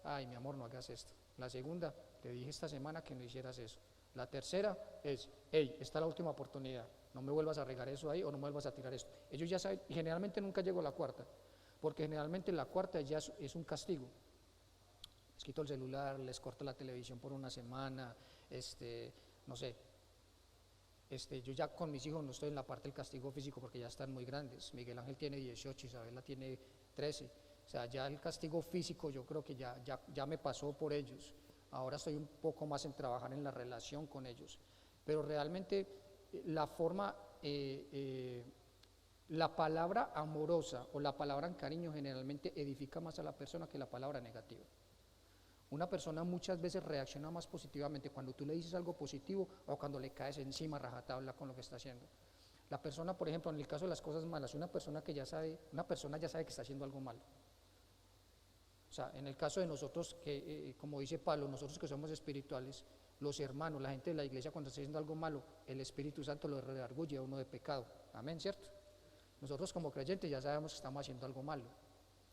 ay mi amor, no hagas esto. La segunda, te dije esta semana que no hicieras eso. La tercera es, hey, esta es la última oportunidad, no me vuelvas a regar eso ahí o no me vuelvas a tirar esto. Ellos ya saben, y generalmente nunca llego a la cuarta, porque generalmente la cuarta ya es un castigo. Les quito el celular, les corto la televisión por una semana, no sé. Yo ya con mis hijos no estoy en la parte del castigo físico porque ya están muy grandes. Miguel Ángel tiene 18, Isabela tiene 13. O sea, ya el castigo físico yo creo que ya me pasó por ellos. Ahora estoy un poco más en trabajar en la relación con ellos. Pero realmente la forma, la palabra amorosa o la palabra en cariño generalmente edifica más a la persona que la palabra negativa. Una persona muchas veces reacciona más positivamente cuando tú le dices algo positivo o cuando le caes encima rajatabla con lo que está haciendo. La persona, por ejemplo, en el caso de las cosas malas, una persona ya sabe que está haciendo algo malo. O sea, en el caso de nosotros, que como dice Pablo, nosotros que somos espirituales, los hermanos, la gente de la iglesia cuando está haciendo algo malo, el Espíritu Santo lo redarguye a uno de pecado. Amén, ¿cierto? Nosotros como creyentes ya sabemos que estamos haciendo algo malo.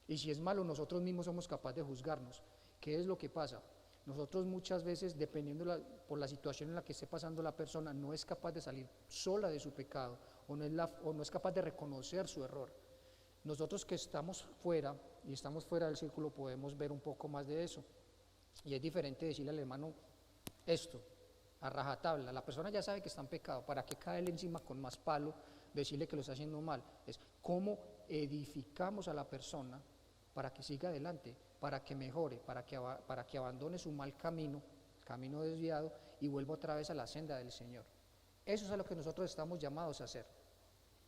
Y si es malo, nosotros mismos somos capaces de juzgarnos. ¿Qué es lo que pasa? Nosotros muchas veces, dependiendo por la situación en la que esté pasando la persona, no es capaz de salir sola de su pecado o no es capaz de reconocer su error. Nosotros que estamos fuera y estamos fuera del círculo podemos ver un poco más de eso. Y es diferente decirle al hermano esto, a rajatabla. La persona ya sabe que está en pecado, ¿para qué caerle encima con más palo, decirle que lo está haciendo mal? Es cómo edificamos a la persona para que siga adelante, para que mejore, para que abandone su mal camino, camino desviado, y vuelva otra vez a la senda del Señor. Eso es a lo que nosotros estamos llamados a hacer.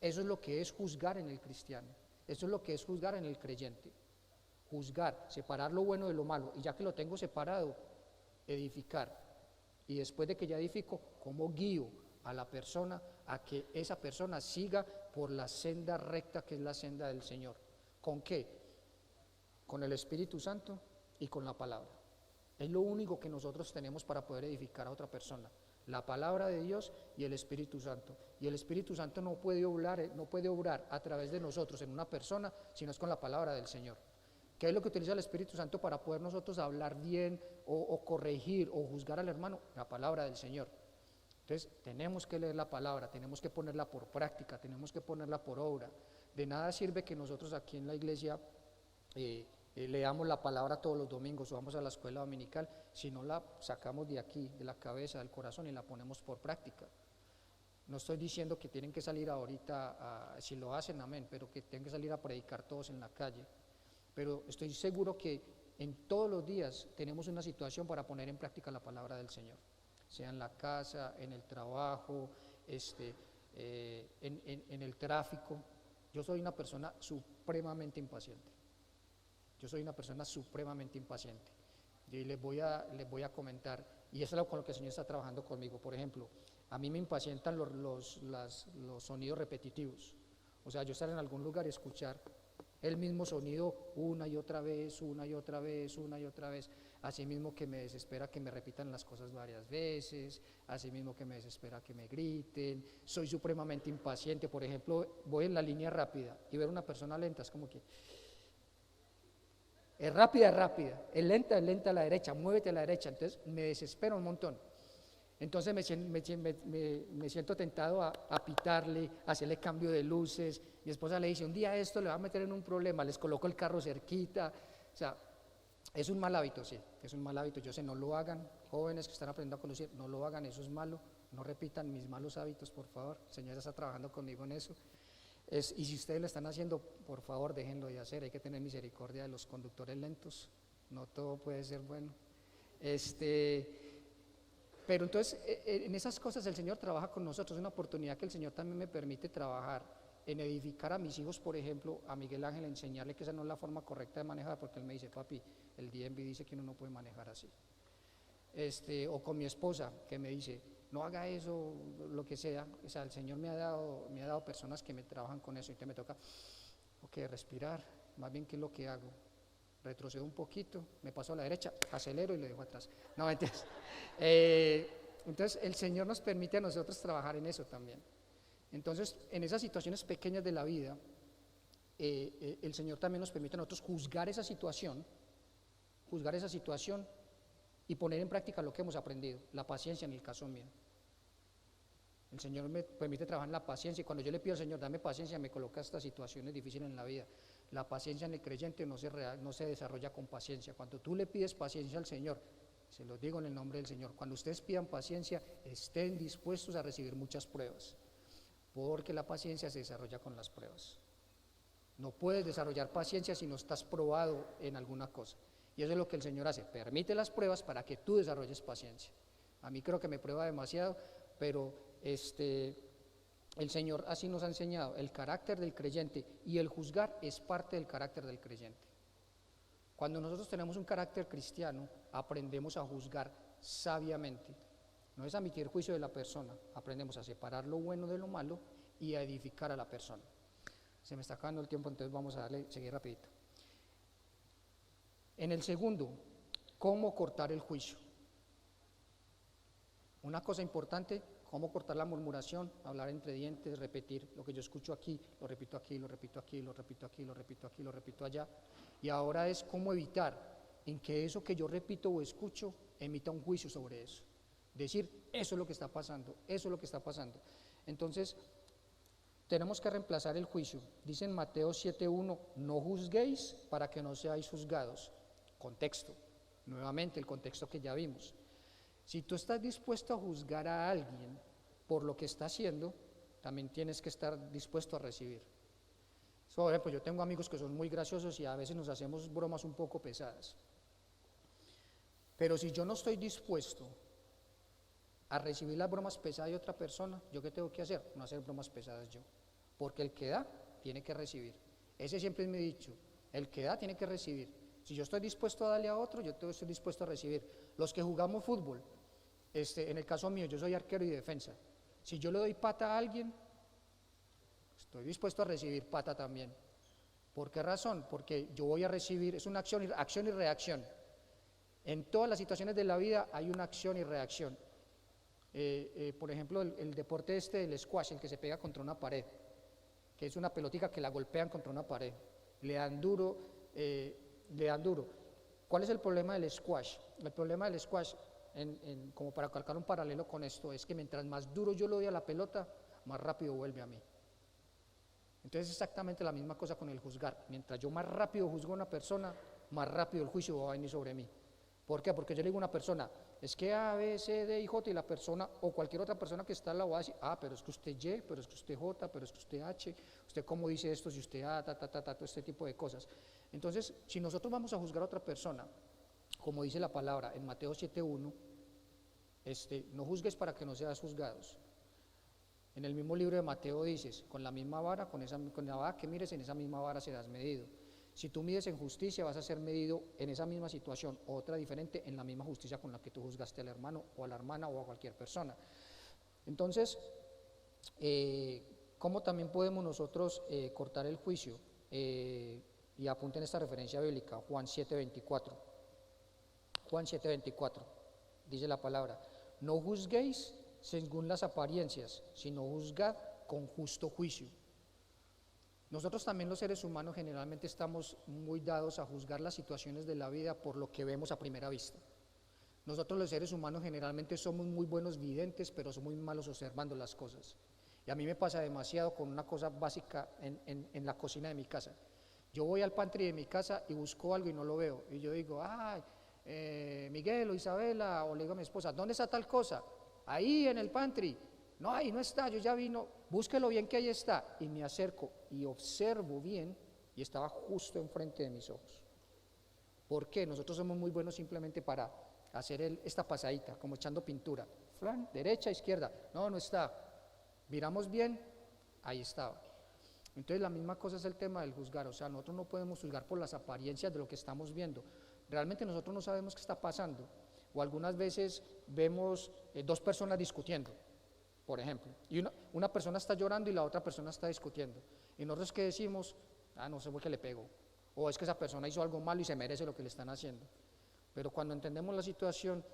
Eso es lo que es juzgar en el cristiano. Eso es lo que es juzgar en el creyente. Juzgar, separar lo bueno de lo malo, y ya que lo tengo separado, edificar. Y después de que ya edifico, ¿cómo guío a la persona a que esa persona siga por la senda recta que es la senda del Señor? ¿Con qué? Con el Espíritu Santo y con la palabra. Es lo único que nosotros tenemos para poder edificar a otra persona. La palabra de Dios y el Espíritu Santo. Y el Espíritu Santo no puede obrar a través de nosotros en una persona, sino es con la palabra del Señor. ¿Qué es lo que utiliza el Espíritu Santo para poder nosotros hablar bien o corregir o juzgar al hermano? La palabra del Señor. Entonces tenemos que leer la palabra, tenemos que ponerla por práctica, tenemos que ponerla por obra. De nada sirve que nosotros aquí en la iglesia leamos la palabra todos los domingos o vamos a la escuela dominical, si no la sacamos de aquí, de la cabeza, del corazón, y la ponemos por práctica. No estoy diciendo que tienen que salir ahorita, si lo hacen, amén, pero que tienen que salir a predicar todos en la calle. Pero estoy seguro que en todos los días tenemos una situación para poner en práctica la palabra del Señor, sea en la casa, en el trabajo, en el tráfico. Yo soy una persona supremamente impaciente. Yo soy una persona supremamente impaciente. Y les voy a comentar, y eso es con lo que el Señor está trabajando conmigo. Por ejemplo, a mí me impacientan los sonidos repetitivos. O sea, yo estar en algún lugar y escuchar el mismo sonido una y otra vez, una y otra vez, una y otra vez. Así mismo que me desespera que me repitan las cosas varias veces, así mismo que me desespera que me griten. Soy supremamente impaciente. Por ejemplo, voy en la línea rápida y ver una persona lenta, es como que es rápida, es lenta a la derecha, muévete a la derecha. Entonces me desespero un montón. Entonces me siento tentado a pitarle, a hacerle cambio de luces. Mi esposa le dice, un día esto le va a meter en un problema, les coloco el carro cerquita. O sea, es un mal hábito, sí, es un mal hábito. Yo sé, no lo hagan, jóvenes que están aprendiendo a conducir, no lo hagan, eso es malo. No repitan mis malos hábitos, por favor. El Señor está trabajando conmigo en eso. Y si ustedes lo están haciendo, por favor, déjenlo de hacer. Hay que tener misericordia de los conductores lentos. No todo puede ser bueno. Pero entonces, en esas cosas el Señor trabaja con nosotros. Es una oportunidad que el Señor también me permite trabajar en edificar a mis hijos, por ejemplo, a Miguel Ángel, enseñarle que esa no es la forma correcta de manejar, porque él me dice, papi, el DMV dice que uno no puede manejar así. O con mi esposa, que me dice, no haga eso, lo que sea. O sea, el Señor me ha dado personas que me trabajan con eso, y te me toca, respirar, más bien qué es lo que hago. retrocedo un poquito, me paso a la derecha, acelero y lo dejo atrás. No, mentiras. Entonces el Señor nos permite a nosotros trabajar en eso también. Entonces, en esas situaciones pequeñas de la vida, el Señor también nos permite a nosotros juzgar esa situación y poner en práctica lo que hemos aprendido, la paciencia en el caso mío. El Señor me permite trabajar en la paciencia y cuando yo le pido al Señor, dame paciencia, me coloca estas situaciones difíciles en la vida. La paciencia en el creyente no se desarrolla con paciencia. Cuando tú le pides paciencia al Señor, se los digo en el nombre del Señor, cuando ustedes pidan paciencia, estén dispuestos a recibir muchas pruebas, porque la paciencia se desarrolla con las pruebas. No puedes desarrollar paciencia si no estás probado en alguna cosa. Y eso es lo que el Señor hace, permite las pruebas para que tú desarrolles paciencia. A mí creo que me prueba demasiado, pero el Señor así nos ha enseñado, el carácter del creyente y el juzgar es parte del carácter del creyente. Cuando nosotros tenemos un carácter cristiano, aprendemos a juzgar sabiamente, no es a emitir juicio de la persona, aprendemos a separar lo bueno de lo malo y a edificar a la persona. Se me está acabando el tiempo, entonces vamos a seguir rapidito. En el segundo, ¿cómo cortar el juicio? Una cosa importante, cómo cortar la murmuración, hablar entre dientes, repetir lo que yo escucho aquí, lo repito aquí, lo repito aquí, lo repito aquí, lo repito aquí, lo repito allá. Y ahora es cómo evitar en que eso que yo repito o escucho emita un juicio sobre eso. Decir, eso es lo que está pasando, eso es lo que está pasando. Entonces, tenemos que reemplazar el juicio. Dice en Mateo 7:1, no juzguéis para que no seáis juzgados. Contexto, nuevamente el contexto que ya vimos. Si tú estás dispuesto a juzgar a alguien por lo que está haciendo, también tienes que estar dispuesto a recibir. Por ejemplo, yo tengo amigos que son muy graciosos y a veces nos hacemos bromas un poco pesadas. Pero si yo no estoy dispuesto a recibir las bromas pesadas de otra persona, ¿yo qué tengo que hacer? No hacer bromas pesadas yo. Porque el que da, tiene que recibir. Ese siempre es mi dicho, el que da, tiene que recibir. Si yo estoy dispuesto a darle a otro, yo estoy dispuesto a recibir. Los que jugamos fútbol, en el caso mío, yo soy arquero y defensa. Si yo le doy pata a alguien, estoy dispuesto a recibir pata también. ¿Por qué razón? Porque yo voy a recibir, es una acción y reacción. En todas las situaciones de la vida hay una acción y reacción. Por ejemplo, el deporte del squash, el que se pega contra una pared, que es una pelotica que la golpean contra una pared, le dan duro. ¿Cuál es el problema del squash? El problema del squash, como para calcar un paralelo con esto, es que mientras más duro yo le doy a la pelota, más rápido vuelve a mí. Entonces es exactamente la misma cosa con el juzgar. Mientras yo más rápido juzgo a una persona, más rápido el juicio va a venir sobre mí. ¿Por qué? Porque yo le digo a una persona, es que A, B, C, D y J, y la persona, o cualquier otra persona que está al lado va a decir, pero es que usted Y, pero es que usted J, pero es que usted H, usted cómo dice esto, si usted A, todo este tipo de cosas. Entonces, si nosotros vamos a juzgar a otra persona, como dice la palabra en Mateo 7:1, no juzgues para que no seas juzgados. En el mismo libro de Mateo dices, con la misma vara, con la vara que mires, en esa misma vara serás medido. Si tú mides en justicia, vas a ser medido en esa misma situación, otra diferente, en la misma justicia con la que tú juzgaste al hermano o a la hermana o a cualquier persona. Entonces, ¿cómo también podemos nosotros cortar el juicio? Y apunten esta referencia bíblica, Juan 7:24. Juan 7:24, dice la palabra, no juzguéis según las apariencias, sino juzgad con justo juicio. Nosotros también los seres humanos generalmente estamos muy dados a juzgar las situaciones de la vida por lo que vemos a primera vista. Nosotros los seres humanos generalmente somos muy buenos videntes, pero somos muy malos observando las cosas. Y a mí me pasa demasiado con una cosa básica en la cocina de mi casa. Yo voy al pantry de mi casa y busco algo y no lo veo. Y yo digo, Miguel o Isabela, o le digo a mi esposa, ¿dónde está tal cosa? Ahí en el pantry. No, ahí no está, yo ya vino, búsquelo bien que ahí está. Y me acerco y observo bien y estaba justo enfrente de mis ojos. ¿Por qué? Nosotros somos muy buenos simplemente para hacer esta pasadita, como echando pintura. Flan, derecha, izquierda. No está. Miramos bien, ahí estaba. Entonces la misma cosa es el tema del juzgar, o sea, nosotros no podemos juzgar por las apariencias de lo que estamos viendo. Realmente nosotros no sabemos qué está pasando. O algunas veces vemos dos personas discutiendo, por ejemplo, y una persona está llorando y la otra persona está discutiendo. Y nosotros ¿qué decimos? No sé por qué le pegó. o es que esa persona hizo algo malo y se merece lo que le están haciendo. Pero cuando entendemos la situación,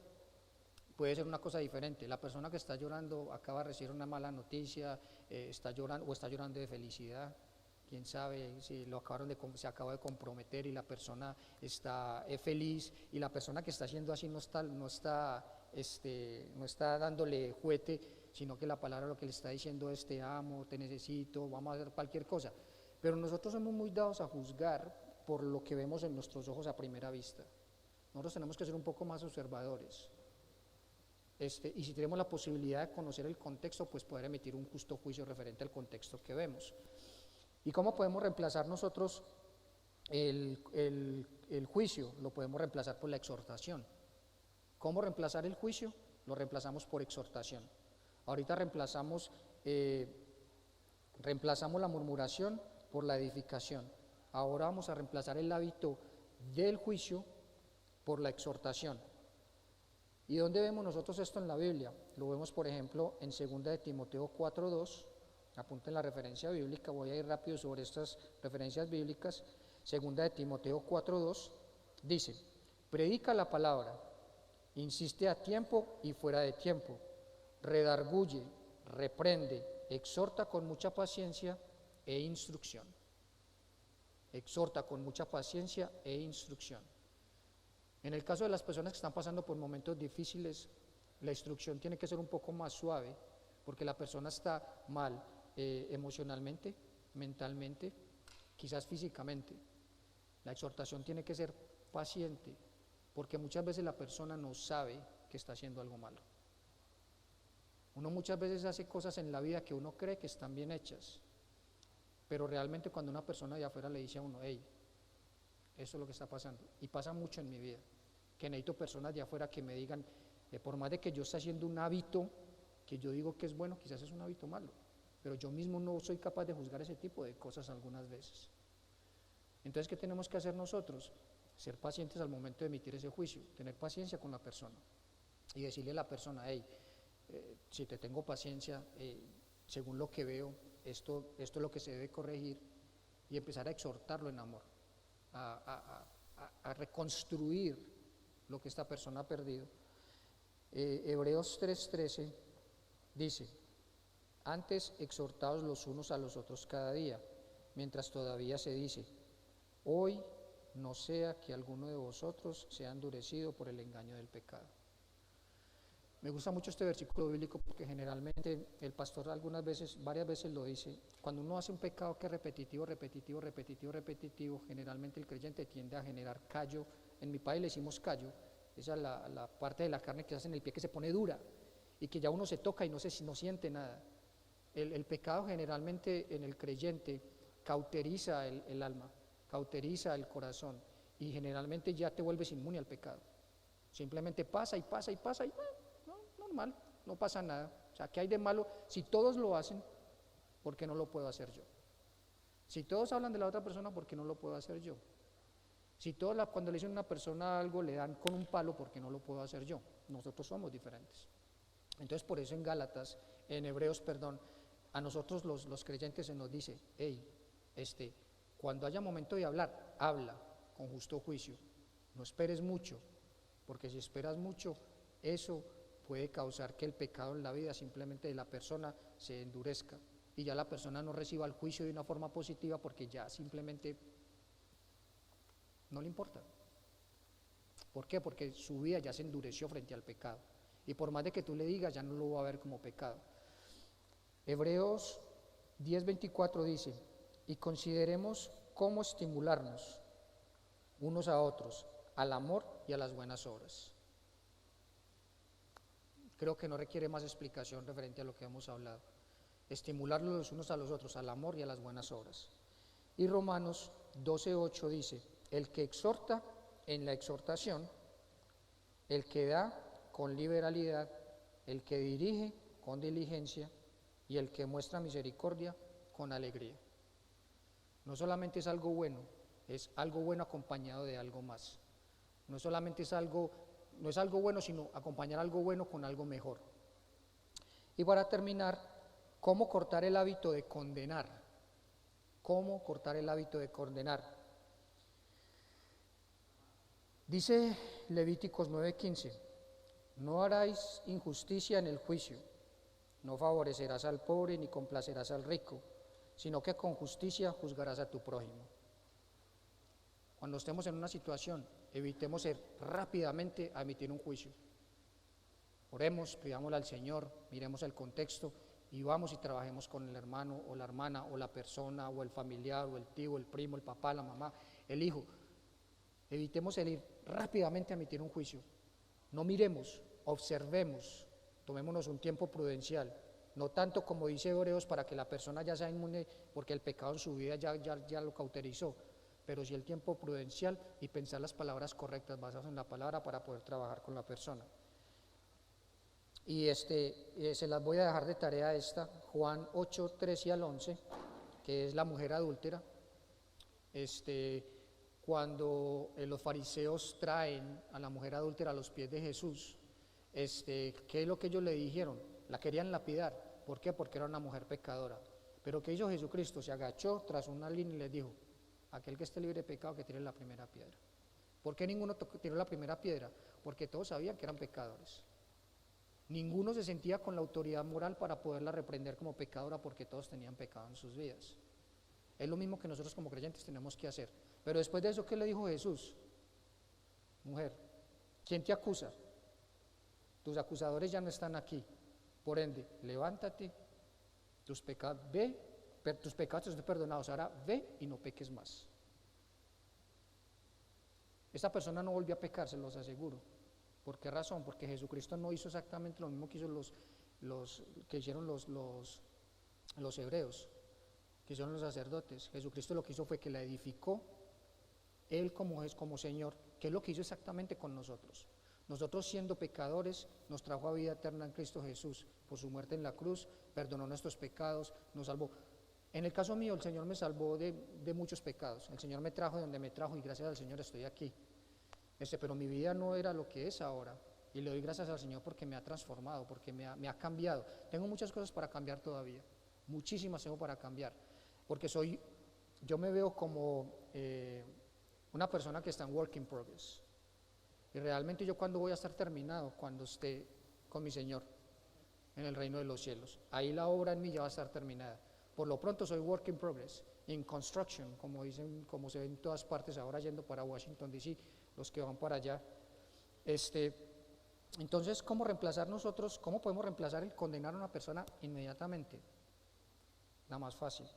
puede ser una cosa diferente. La persona que está llorando acaba de recibir una mala noticia, está llorando o está llorando de felicidad. Quién sabe si se acaba de comprometer y la persona está feliz, y la persona que está haciendo así no está dándole juguete, sino que la palabra lo que le está diciendo es: te amo, te necesito, vamos a hacer cualquier cosa. Pero nosotros somos muy dados a juzgar por lo que vemos en nuestros ojos a primera vista. Nosotros tenemos que ser un poco más observadores. Y si tenemos la posibilidad de conocer el contexto, pues poder emitir un justo juicio referente al contexto que vemos. ¿Y cómo podemos reemplazar nosotros el juicio? Lo podemos reemplazar por la exhortación. ¿Cómo reemplazar el juicio? Lo reemplazamos por exhortación. Ahorita reemplazamos la murmuración por la edificación. Ahora vamos a reemplazar el hábito del juicio por la exhortación. ¿Y dónde vemos nosotros esto en la Biblia? Lo vemos, por ejemplo, en 2 de Timoteo 4:2. Apunten la referencia bíblica, voy a ir rápido sobre estas referencias bíblicas. 2 de Timoteo 4:2 dice: predica la palabra, insiste a tiempo y fuera de tiempo, redarguye, reprende, exhorta con mucha paciencia e instrucción. Exhorta con mucha paciencia e instrucción. En el caso de las personas que están pasando por momentos difíciles, la instrucción tiene que ser un poco más suave, porque la persona está mal emocionalmente, mentalmente, quizás físicamente. La exhortación tiene que ser paciente, porque muchas veces la persona no sabe que está haciendo algo malo. Uno muchas veces hace cosas en la vida que uno cree que están bien hechas, pero realmente cuando una persona de afuera le dice a uno: hey, eso es lo que está pasando, y pasa mucho en mi vida, que necesito personas de afuera que me digan, por más de que yo esté haciendo un hábito que yo digo que es bueno, quizás es un hábito malo, pero yo mismo no soy capaz de juzgar ese tipo de cosas algunas veces. Entonces, ¿qué tenemos que hacer nosotros? Ser pacientes al momento de emitir ese juicio, tener paciencia con la persona y decirle a la persona: hey, si te tengo paciencia, según lo que veo, esto es lo que se debe corregir, y empezar a exhortarlo en amor, a reconstruir lo que esta persona ha perdido. Hebreos 3:13 dice: antes exhortaos los unos a los otros cada día, mientras todavía se dice: hoy no sea que alguno de vosotros sea endurecido por el engaño del pecado. Me gusta mucho este versículo bíblico porque generalmente el pastor varias veces lo dice: cuando uno hace un pecado que es repetitivo, generalmente el creyente tiende a generar callo. En mi país le decimos callo, esa es la parte de la carne que se hace en el pie que se pone dura y que ya uno se toca y no siente nada. El pecado generalmente en el creyente cauteriza el alma, cauteriza el corazón, y generalmente ya te vuelves inmune al pecado. Simplemente pasa y normal, no pasa nada. O sea, ¿qué hay de malo? Si todos lo hacen, ¿por qué no lo puedo hacer yo? Si todos hablan de la otra persona, ¿por qué no lo puedo hacer yo? Si todos cuando le dicen a una persona algo le dan con un palo, ¿por qué no lo puedo hacer yo? Nosotros somos diferentes. Entonces, por eso en Hebreos, a nosotros los creyentes se nos dice: hey, cuando haya momento de hablar, habla con justo juicio. No esperes mucho, porque si esperas mucho, eso puede causar que el pecado en la vida simplemente de la persona se endurezca y ya la persona no reciba el juicio de una forma positiva, porque ya simplemente no le importa. ¿Por qué? Porque su vida ya se endureció frente al pecado, y por más de que tú le digas, ya no lo va a ver como pecado. Hebreos 10:24 dice: y consideremos cómo estimularnos unos a otros al amor y a las buenas obras. Creo que no requiere más explicación referente a lo que hemos hablado. Estimularlos los unos a los otros al amor y a las buenas obras. Y Romanos 12:8 dice: el que exhorta en la exhortación, el que da con liberalidad, el que dirige con diligencia, y el que muestra misericordia con alegría. No solamente es algo bueno acompañado de algo más. No es algo bueno, sino acompañar algo bueno con algo mejor. Y para terminar, ¿cómo cortar el hábito de condenar? ¿Cómo cortar el hábito de condenar? Dice Levíticos 9:15, no haráis injusticia en el juicio, no favorecerás al pobre ni complacerás al rico, sino que con justicia juzgarás a tu prójimo. Cuando estemos en una situación, evitemos ir rápidamente a emitir un juicio. Oremos, pidámosle al Señor, miremos el contexto y vamos y trabajemos con el hermano o la hermana o la persona o el familiar o el tío, el primo, el papá, la mamá, el hijo. Evitemos el ir rápidamente a emitir un juicio. No miremos, observemos, tomémonos un tiempo prudencial, no tanto como dice Hebreos para que la persona ya sea inmune porque el pecado en su vida ya lo cauterizó, pero sí el tiempo prudencial y pensar las palabras correctas basadas en la palabra para poder trabajar con la persona. Y se las voy a dejar de tarea esta, Juan 8, 13 al 11, que es la mujer adúltera. Cuando los fariseos traen a la mujer adúltera a los pies de Jesús, ¿qué es lo que ellos le dijeron? La querían lapidar. ¿Por qué? Porque era una mujer pecadora. Pero ¿qué hizo Jesucristo? Se agachó tras una línea y les dijo, aquel que esté libre de pecado que tire la primera piedra. ¿Por qué ninguno tiró la primera piedra? Porque todos sabían que eran pecadores. Ninguno se sentía con la autoridad moral para poderla reprender como pecadora porque todos tenían pecado en sus vidas. Es lo mismo que nosotros como creyentes tenemos que hacer. Pero después de eso, ¿qué le dijo Jesús? Mujer, ¿quién te acusa? Tus acusadores ya no están aquí. Por ende, levántate, tus pecados están perdonados. Ahora ve y no peques más. Esta persona no volvió a pecar, se los aseguro. ¿Por qué razón? Porque Jesucristo no hizo exactamente lo mismo que hicieron los hebreos, que hicieron los sacerdotes. Jesucristo lo que hizo fue que la edificó, Él como Señor, que es lo que hizo exactamente con nosotros. Nosotros siendo pecadores, nos trajo a vida eterna en Cristo Jesús, por su muerte en la cruz, perdonó nuestros pecados, nos salvó. En el caso mío, el Señor me salvó de muchos pecados. El Señor me trajo de donde me trajo y gracias al Señor estoy aquí. Pero mi vida no era lo que es ahora y le doy gracias al Señor porque me ha transformado, porque me ha cambiado. Tengo muchas cosas para cambiar todavía, muchísimas tengo para cambiar, porque yo me veo como una persona que está en work in progress y realmente yo cuando voy a estar terminado, cuando esté con mi Señor en el reino de los cielos, ahí la obra en mí ya va a estar terminada. Por lo pronto soy work in progress, in construction, como dicen, como se ve en todas partes ahora yendo para Washington D.C., los que van para allá. Entonces, ¿cómo podemos reemplazar el condenar a una persona inmediatamente? La más fácil,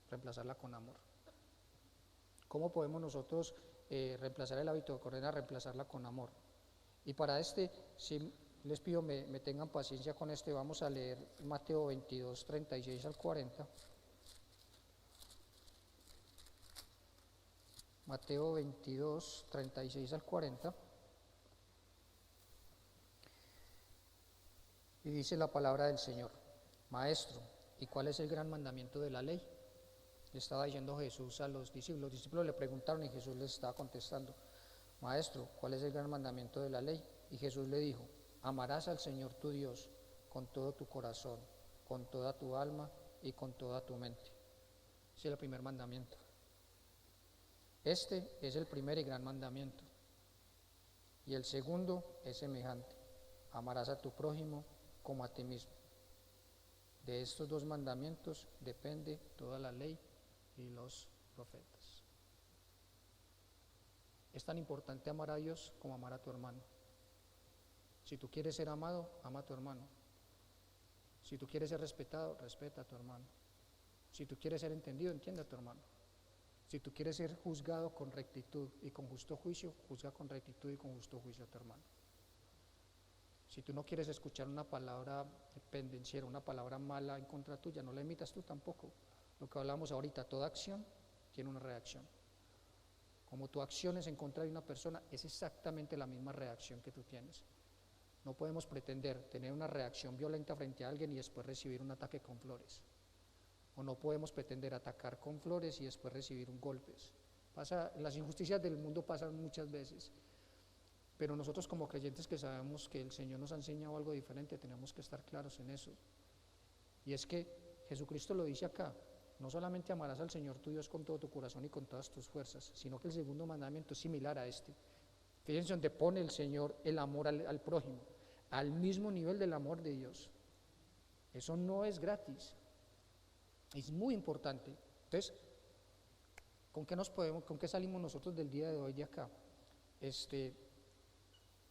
reemplazarla con amor. ¿Cómo podemos nosotros reemplazar el hábito de condenar, reemplazarla con amor? Y para si les pido me tengan paciencia con vamos a leer Mateo 22, 36 al 40. Mateo 22, 36 al 40, y dice la palabra del Señor: Maestro, ¿y cuál es el gran mandamiento de la ley? Le estaba diciendo Jesús a los discípulos le preguntaron y Jesús les estaba contestando: Maestro, ¿cuál es el gran mandamiento de la ley? Y Jesús le dijo: amarás al Señor tu Dios con todo tu corazón, con toda tu alma y con toda tu mente. Ese es el primer mandamiento. Este es el primer y gran mandamiento. Y el segundo es semejante: amarás a tu prójimo como a ti mismo. De estos dos mandamientos depende toda la ley y los profetas. Es tan importante amar a Dios como amar a tu hermano. Si tú quieres ser amado, ama a tu hermano. Si tú quieres ser respetado, respeta a tu hermano. Si tú quieres ser entendido, entiende a tu hermano. Si tú quieres ser juzgado con rectitud y con justo juicio, juzga con rectitud y con justo juicio a tu hermano. Si tú no quieres escuchar una palabra pendenciera, una palabra mala en contra tuya, no la emitas tú tampoco. Lo que hablamos ahorita, toda acción tiene una reacción. Como tu acción es en contra de una persona, es exactamente la misma reacción que tú tienes. No podemos pretender tener una reacción violenta frente a alguien y después recibir un ataque con flores. O no podemos pretender atacar con flores y después recibir golpes. Las injusticias del mundo pasan muchas veces, pero nosotros como creyentes que sabemos que el Señor nos ha enseñado algo diferente, tenemos que estar claros en eso. Y es que Jesucristo lo dice acá: no solamente amarás al Señor tu Dios con todo tu corazón y con todas tus fuerzas, sino que el segundo mandamiento es similar a este: Fíjense donde pone el Señor el amor al prójimo, al mismo nivel del amor de Dios. Eso no es gratis, es muy importante. Entonces, con qué salimos nosotros del día de hoy de acá?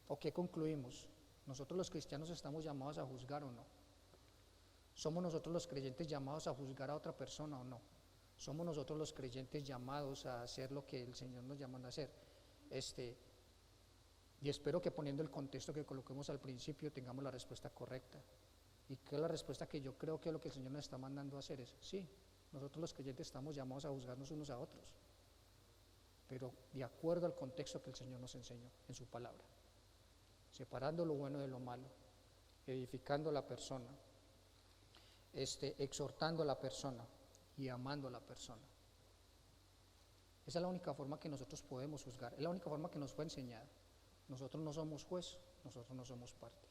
¿O qué concluimos? ¿Nosotros los cristianos estamos llamados a juzgar o no? ¿Somos nosotros los creyentes llamados a juzgar a otra persona o no? ¿Somos nosotros los creyentes llamados a hacer lo que el Señor nos llama a hacer? Y espero que poniendo el contexto que coloquemos al principio tengamos la respuesta correcta. Y que la respuesta que yo creo que es lo que el Señor nos está mandando a hacer es, sí, nosotros los creyentes estamos llamados a juzgarnos unos a otros, pero de acuerdo al contexto que el Señor nos enseñó en su palabra, separando lo bueno de lo malo, edificando a la persona, exhortando a la persona y amando a la persona. Esa es la única forma que nosotros podemos juzgar, es la única forma que nos fue enseñada. Nosotros no somos juez, nosotros no somos parte.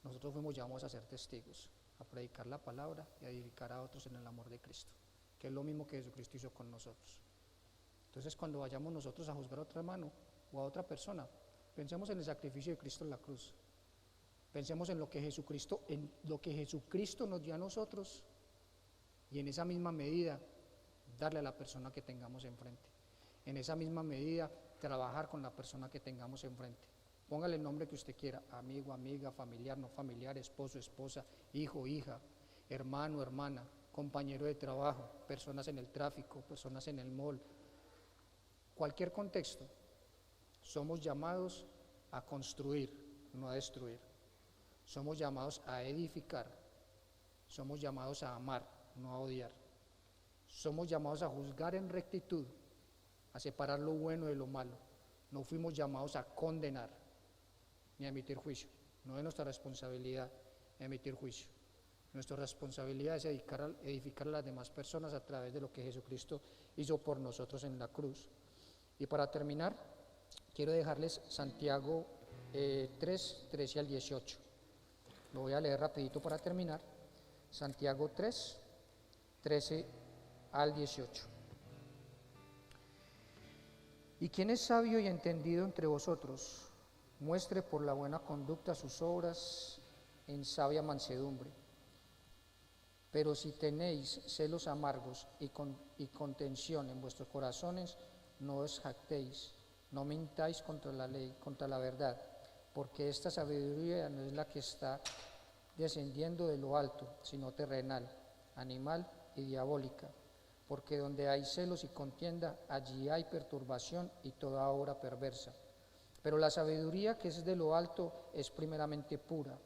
Nosotros fuimos llamados a ser testigos, a predicar la palabra y a edificar a otros en el amor de Cristo, que es lo mismo que Jesucristo hizo con nosotros. Entonces, cuando vayamos nosotros a juzgar a otro hermano o a otra persona, pensemos en el sacrificio de Cristo en la cruz. Pensemos en lo que Jesucristo nos dio a nosotros y en esa misma medida darle a la persona que tengamos enfrente. En esa misma medida trabajar con la persona que tengamos enfrente. Póngale el nombre que usted quiera, amigo, amiga, familiar, no familiar, esposo, esposa, hijo, hija, hermano, hermana, compañero de trabajo, personas en el tráfico, personas en el mall, cualquier contexto. Somos llamados a construir, no a destruir. Somos llamados a edificar, somos llamados a amar, no a odiar. Somos llamados a juzgar en rectitud, a separar lo bueno de lo malo. No fuimos llamados a condenar ni a emitir juicio. No es nuestra responsabilidad emitir juicio. Nuestra responsabilidad es edificar a las demás personas a través de lo que Jesucristo hizo por nosotros en la cruz. Y para terminar, quiero dejarles Santiago 3, 13 al 18. Lo voy a leer rapidito para terminar. Santiago 3, 13 al 18. ¿Y quién es sabio y entendido entre vosotros? Muestre por la buena conducta sus obras en sabia mansedumbre. Pero si tenéis celos amargos y contención en vuestros corazones, no os jactéis, no mintáis contra la ley, contra la verdad, porque esta sabiduría no es la que está descendiendo de lo alto, sino terrenal, animal y diabólica. Porque donde hay celos y contienda, allí hay perturbación y toda obra perversa. Pero la sabiduría que es de lo alto es primeramente pura,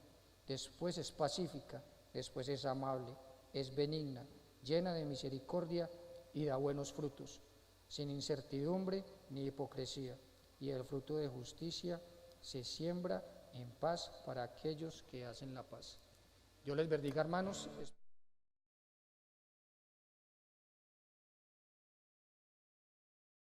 después es pacífica, después es amable, es benigna, llena de misericordia y da buenos frutos, sin incertidumbre ni hipocresía, y el fruto de justicia se siembra en paz para aquellos que hacen la paz. Dios les bendiga, hermanos.